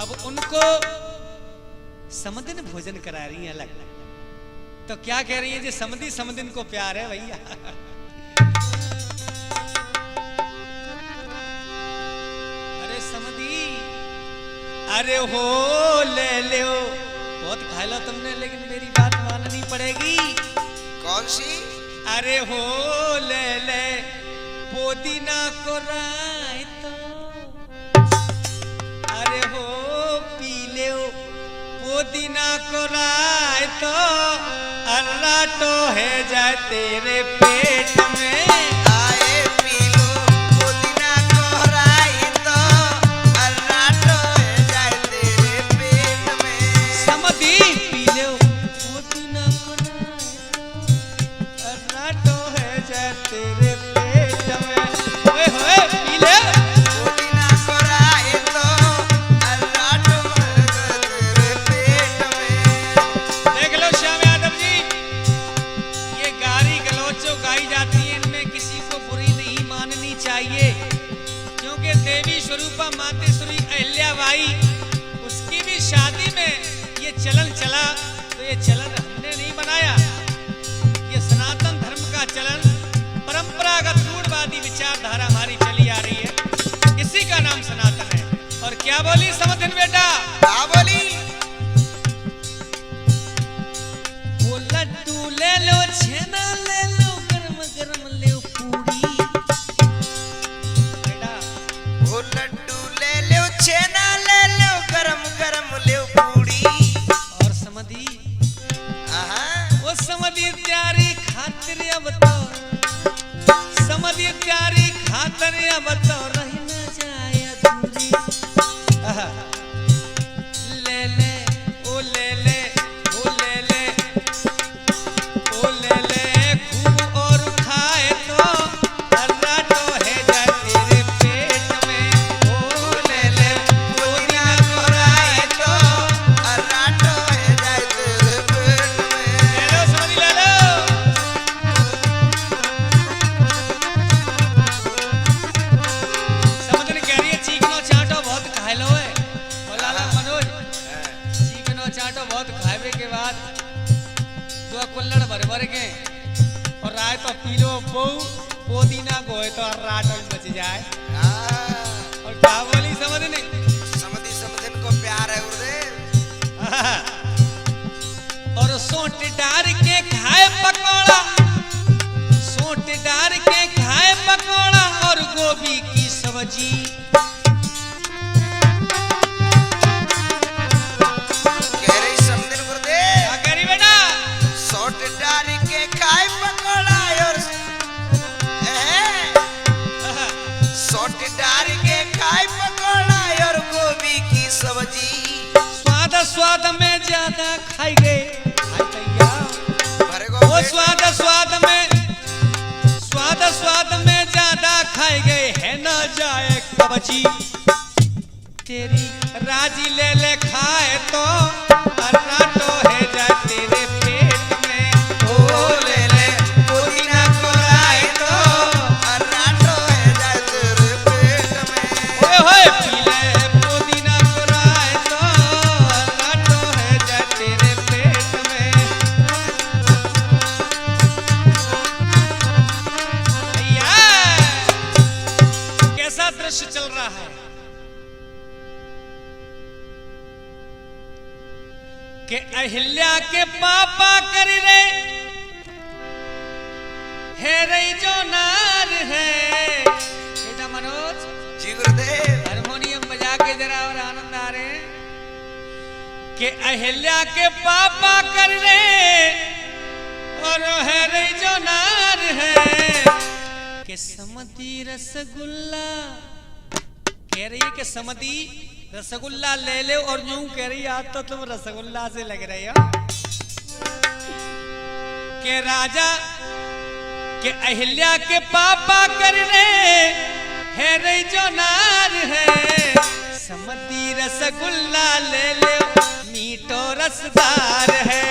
अब उनको समदिन भोजन करा रही है अलग, तो क्या कह रही है जी, समधी समदिन को प्यार है भैया। अरे समधी, अरे हो ले लो, बहुत खा लो तुमने, लेकिन मेरी बात माननी पड़ेगी। कौन सी? अरे हो ले पुदीना को रायता, अरे हो पी ले पुदीना को रायता, अर्राटो है जाए तेरे पेट में, आए पी लो पुदीना को रायता, अर्राटो है जाए तेरे पेट में। समधी पी ले पुदीना को रायता, अर्राटो है जाए तेरे पेट में, ओए होए पी ले पुदीना को रायता, अर्राटो है जाए तेरे पेट में। देख लो श्याम यादव जी, ये गारी गलौच जो गाई जाती है, इनमें किसी को बुरी नहीं माननी चाहिए, क्योंकि देवी स्वरूपा मातेश्वरी अहिल्याबाई, उसकी भी शादी में ये चलन चला, तो ये चलन हमने नहीं बनाया, ये सनातन धर्म का चलन, परंपरागत रूढ़वादी विचारधारा हमारी चली आ रही है, इसी का नाम सनातन है। और क्या बोली समधिन बेटा? क्या बोली? वो लड्डू ले लो, छेना ले लो, गरम गरम ले पूरी, बेटा वो लड्डू ले लो, छेना ले लो, गरम गरम ले पूड़ी। और समधी, आहा, वो समधी त्यारी खातिर अब तो, समधी त्यारी खातिर अब तो रही न जाए अधूरी, आहा, ले ले ओ ले ले ओ ले ले ओ ले ले खूब और खाए तो अर्राटो है जाए तेरे पेट में, ओ ले ले पुदीना को रायता, अर्राटो है जाए तेरे पेट में। ले लो समधी ले लो। समझने कह रही है चीकनो चाटो बहुत खाए लो है, और लाला मनोज चीकनो चाटो बहुत खाए के बाद दो कुल्लड़ भर भर के और राय तो पी लो बहु पुदीना को है तो रात बच जाए। और क्या बोली समझने? समधी समधिन को प्यार है गुरुदेव। और सोट डार के खाए पकौड़ा, सोट डार के खाए पकौड़ा और गोभी की सब्जी, कह रही समधिन गुरुदेव, क्या करी बेटा? सोट डारी के खाए पकौड़ा और सोट डारी के खाए पकौड़ा और गोभी की सब्जी। स्वाद स्वाद में ज्यादा खाई गए, खाई भैया भरे वो गोभी स्वाद स्वाद में ज्यादा खाए गए है न जाए कबजी, तेरी राजी ले ले खाए तो अर्राटो है जाए दृश्य चल रहा है कि अहिल्या के पापा कर रे है रही जो नार है। बेटा मनोज जी गुरुदेव। हारमोनियम बजा के जरा और आनंद आ रहे हैं कि अहिल्या के पापा कर रे और है रही जो नार है कि समधी रसगुल्ला कह रही है कि समधी रसगुल्ला ले ले और यूं कह रही आज तो तुम रसगुल्ला से लग रहे हो के राजा के अहिल्या के पापा कर रे है रही जो नार है समधी रसगुल्ला ले ले मीठो रसदार है।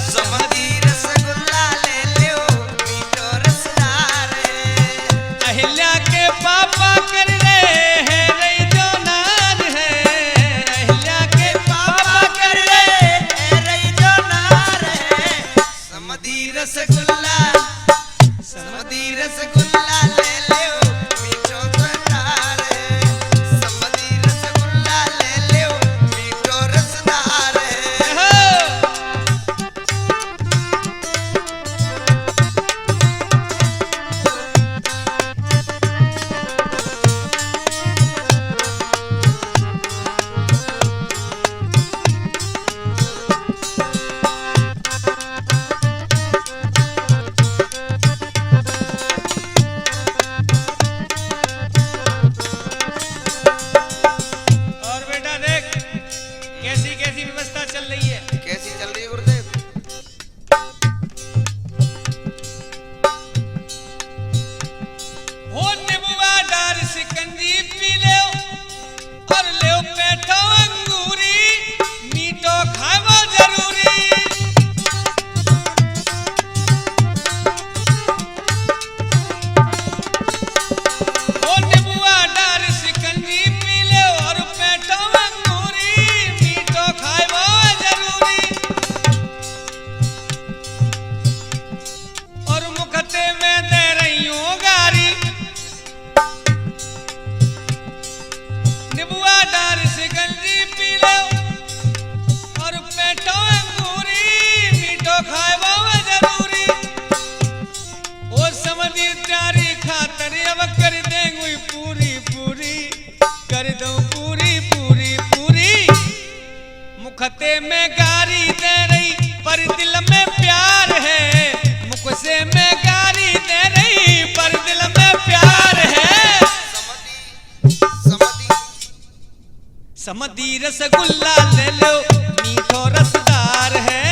समधी रसगुल्ला ले लो मीठो रसदार है। अहिल्या के पापा कर रे है रही जो नार है। अहिल्या के पापा कर रे है रही जो नार है। समधी रसगुल्ला ले लो मीठो रसदार है। समधी रसगुल्ला ले लो मीठो रसदार है। और बेटा देख कैसी कैसी व्यवस्था चल रही है। कैसी चल रही है गुरुदेव? हो नींबुआ डार शिकंजी पी ले और ले पेठो अंगूरी मीठो खावो जरूरी। हो नींबुआ डार शिकंजी पी ले और पेठो अंगूरी मीठो खावो जरूरी। और मुखते में दे रही हूँ गारी नींबुआ डार शिकंजी पी लो और पेटो अंगूरी मीठो खावो जरूरी। ओ समझी त्यारी खातर अब कर देंगे पूरी पूरी कर दो पूरी पूरी पूरी। मुखते में गारी दे रही पर दिल में प्यार है। मुख से में गारी दे रही पर दिल में प्यार है। समधी समधी रसगुल्ला ले लो मीठो रसदार है।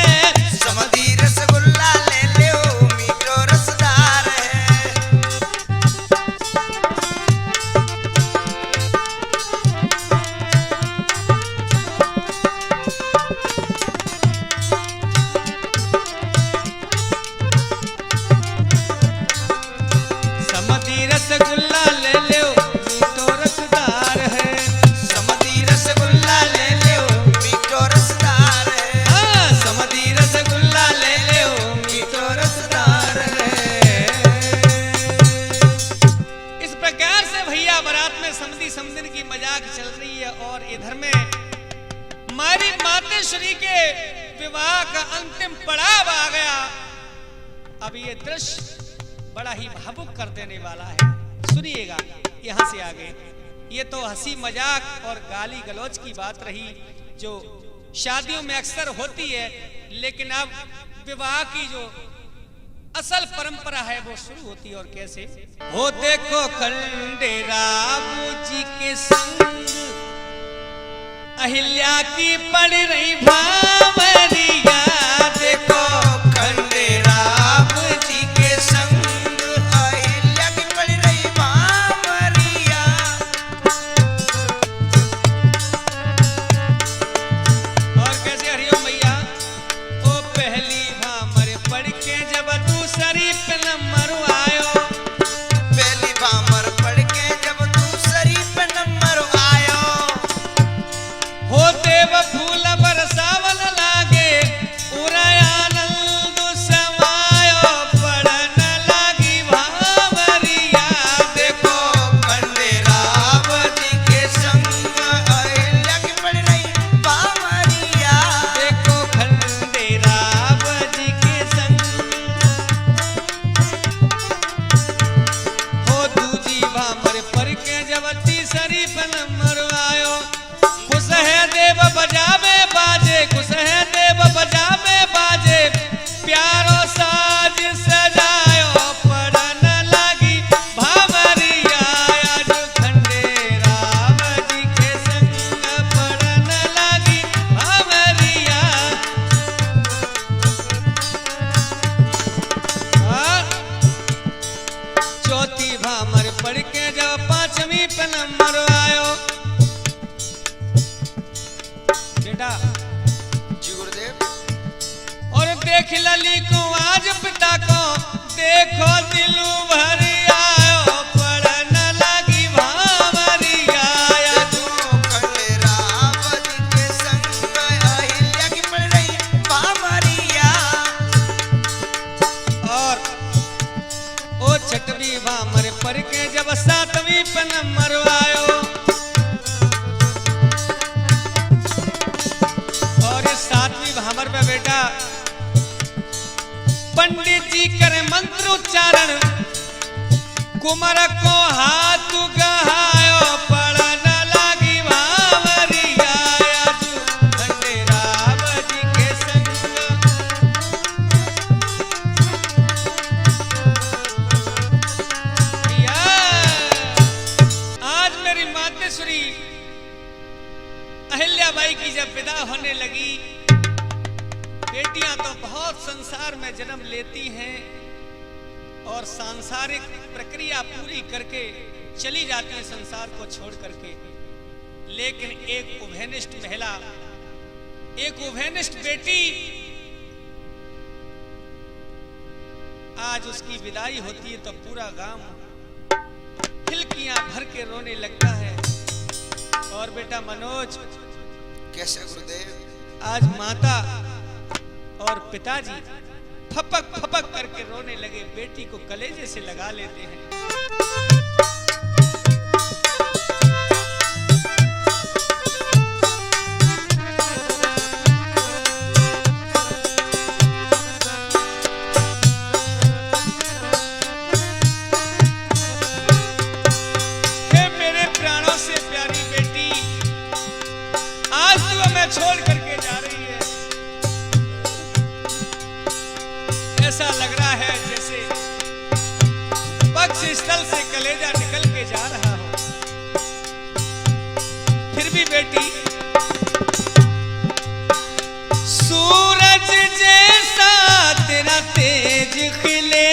समधी रसगुल्ला ले लो मीठो रसदार है। समधी रसगुल्ला ले लो मीठो रसदार है। समधी रसगुल्ला ले लो मीठो रसदार है। हाँ, समधी रसगुल्ला ले लो मीठो रसदार है। इस प्रकार से भैया बारात में समधी समधिन की मजाक चल रही है और इधर में हमारी मातेश्वरी के विवाह का अंतिम पड़ाव आ गया। अब ये दृश्य बड़ा ही भावुक कर देने वाला है। सुनिएगा यहाँ से आगे। ये तो हंसी मजाक और गाली गलौज की बात रही जो शादियों में अक्सर होती है, लेकिन अब विवाह की जो असल परंपरा है वो शुरू होती है। और कैसे हो देखो खंडेरा जी के संग अहिल्या की पड़ रही भावरिया। देखो खंडेरा जी के संग अहिल्या की पड़ रही भावरिया। और कैसे हरिओम भैया ओ पहली भामर पढ़ के जब दूसरी पे नंबर आयो। पहली भामर पढ़ के जब दूसरी पे नंबर आयो। हो देव फूल बरसावन लागे पन मरवायो। खुश है देव बजावे बाजे, खुश है देव बजावे बाजे, प्यारो साज सजायो पड़न लगी भावरिया। आज खंडेराव जी के संग पड़न लगी भावरिया। चौथी भामर पढ़ के जब पांचवी पे नंबर आयो। बेटा जी गुरुदेव। और देख लली को आज पिता को, देखो दिलू भर आयो पड़न लगी भावरिया। खंडेराव जी के संग अहिल्या की पड़ रही भामरिया। और ओ छठवीं भामर पढ़ के जब सातवीं पे नंबर आयो। और इस सातवीं भामर पे बेटा पंडित जी करे मंत्रोच्चारण, कुमार को हाथ गहायो पड़न लगी भावरिया। आज खंडेराव जी के संग आज मेरी मातेश्वरी अहिल्याबाई की जब विदा होने लगी, बेटियां तो बहुत संसार में जन्म लेती हैं और सांसारिक प्रक्रिया पूरी करके चली जाती हैं संसार को छोड़ करके। लेकिन एक उभयनिष्ठ महिला, एक उभयनिष्ठ बेटी, आज उसकी विदाई होती है तो पूरा गांव खिलकियां भर के रोने लगता है। और बेटा मनोज, कैसे गुरुदेव? आज माता और पिताजी फपक फपक करके रोने लगे, बेटी को कलेजे से लगा लेते हैं। हे मेरे प्राणों से प्यारी बेटी, आज तू हमें छोड़ करके जा रही है। ऐसा लग रहा है जैसे पक्ष स्थल से कलेजा निकल के जा रहा हो। फिर भी बेटी, सूरज जैसा तेरा तेज खिले,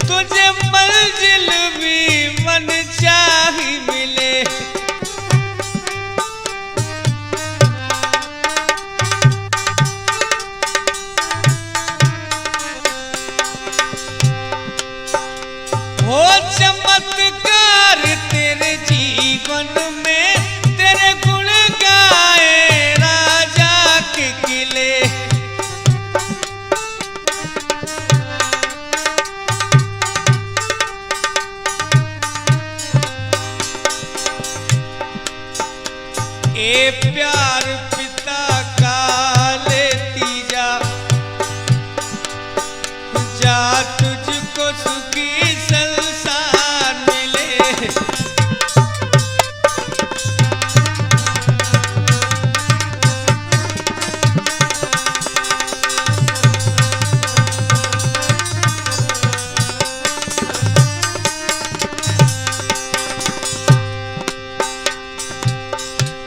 तुझे मंजिल भी मन चाही मिले। हो चमत्कार तेरे जीवन में, तेरे गुण गाए राजा के किले। ए प्यार पिता का लेती जा, जा तुझको सुखी संसार मिले।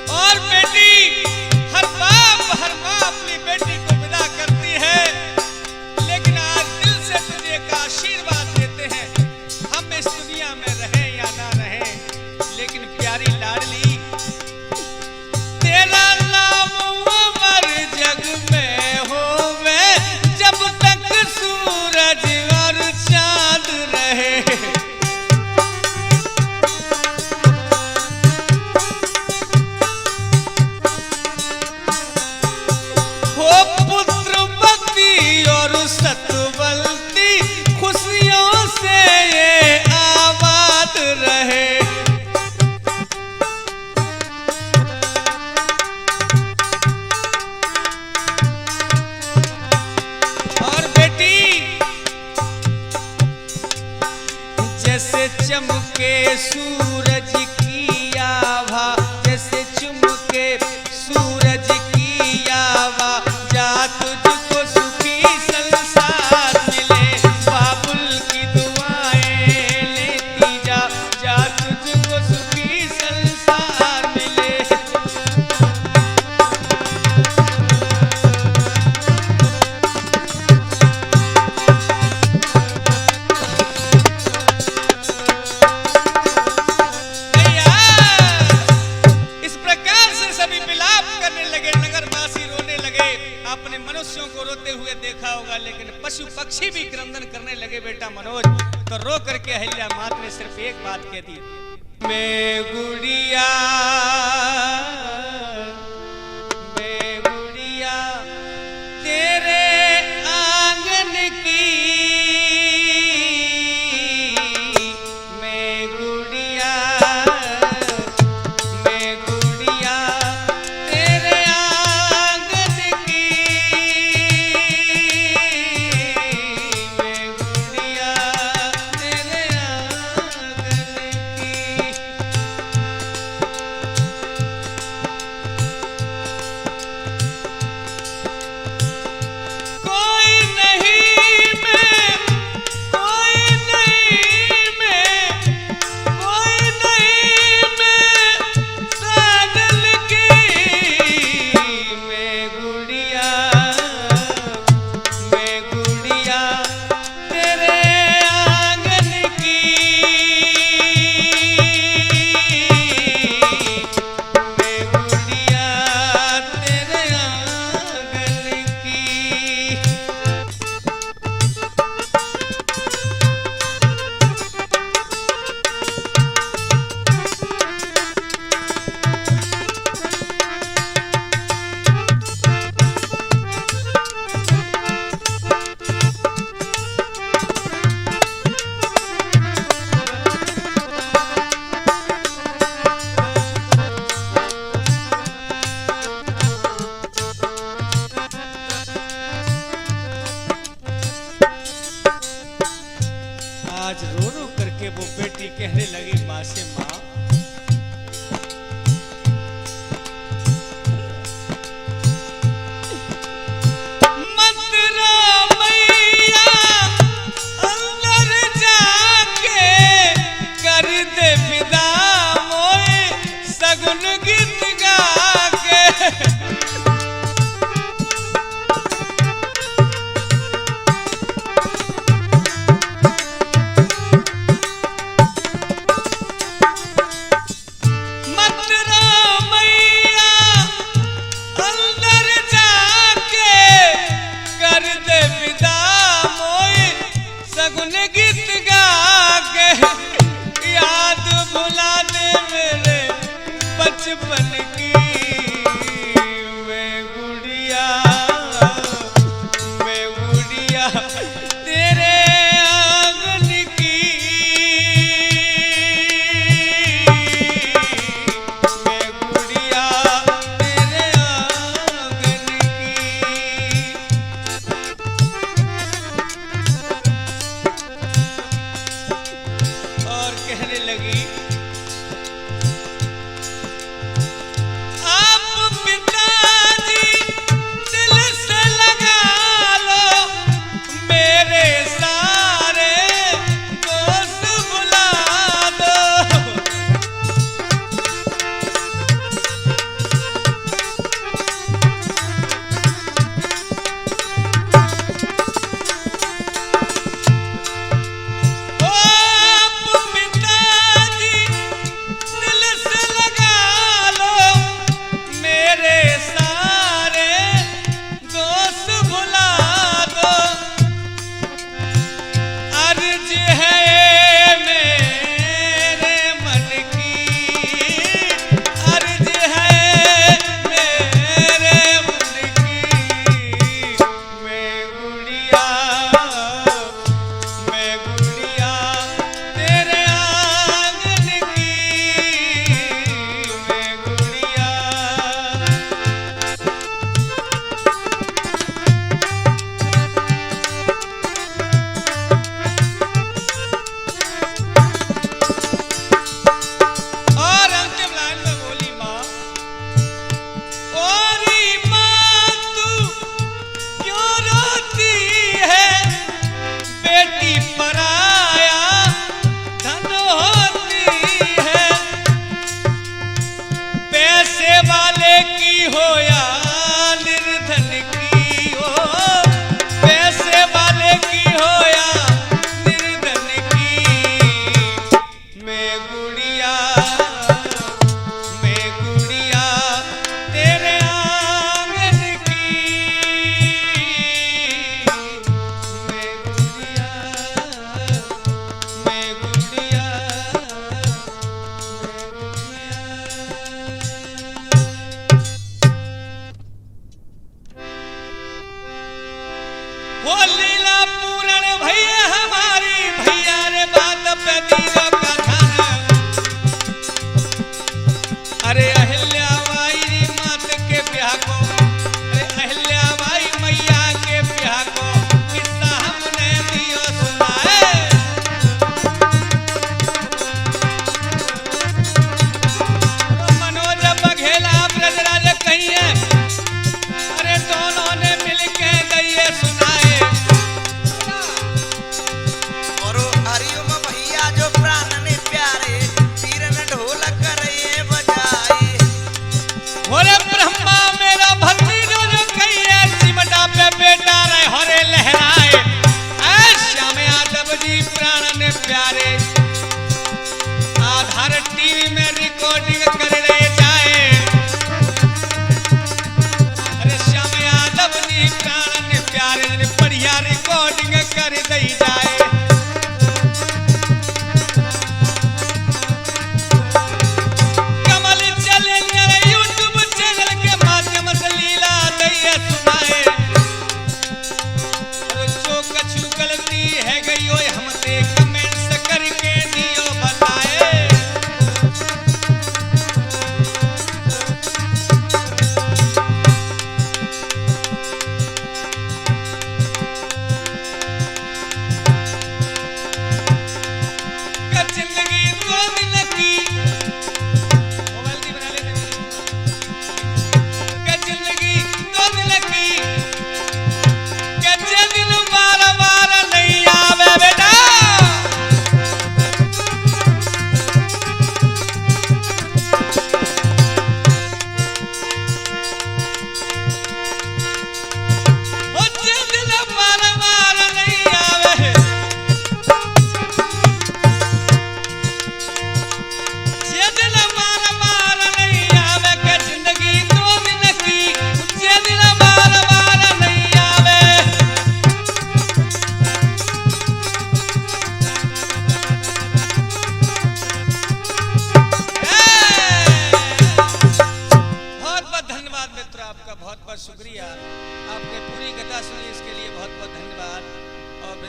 और बेटी, हर बाप हर माँ अपनी बेटी को विदा करती है, लेकिन आज दिल से तुझे एक आशीर्वाद देता चमके सूरज की आभा, जैसे चमके सूरज की आभा, जा तुझको सुखी संसार मिले, बाबुल की दुआएं लेती जा, जा तुझको सुखी संसार मिले। आपने मनुष्यों को रोते हुए देखा होगा, लेकिन पशु पक्षी भी क्रंदन करने लगे बेटा मनोज। तो रो करके अहिल्या माता ने सिर्फ एक बात कह दी, मैं गुड़िया तेरे आंगन की, मैं गुड़िया तेरे आंगन की, मैं गुड़िया तेरे आंगन की। कोई नहीं मैं, कोई नहीं मैं, कोई नहीं मैं साजन की, मैं गुड़िया तेरे आंगन की, मैं गुड़िया तेरे आंगन की। आज रो रो करके वो बेटी कहने लगी माँ से, माँ मत रो मैया, अंदर जाके कर दे विदा मोए, सगुन गीत गा के। मत रो मैया, अंदर जाके कर दे विदा मोए, सगुन गीत गा के। याद भुला दे मेरे बचपन की, मैं गुड़िया तेरे आंगन की, मैं गुड़िया तेरे आंगन की। और कहने लगी, आप पिताजी दिल से लगा लो, मैं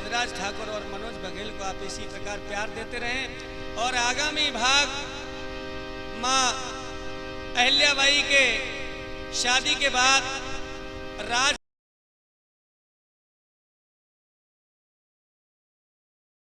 गजराज ठाकुर और मनोज बघेल को आप इसी प्रकार प्यार देते रहें और आगामी भाग माँ अहिल्याबाई के शादी के बाद राज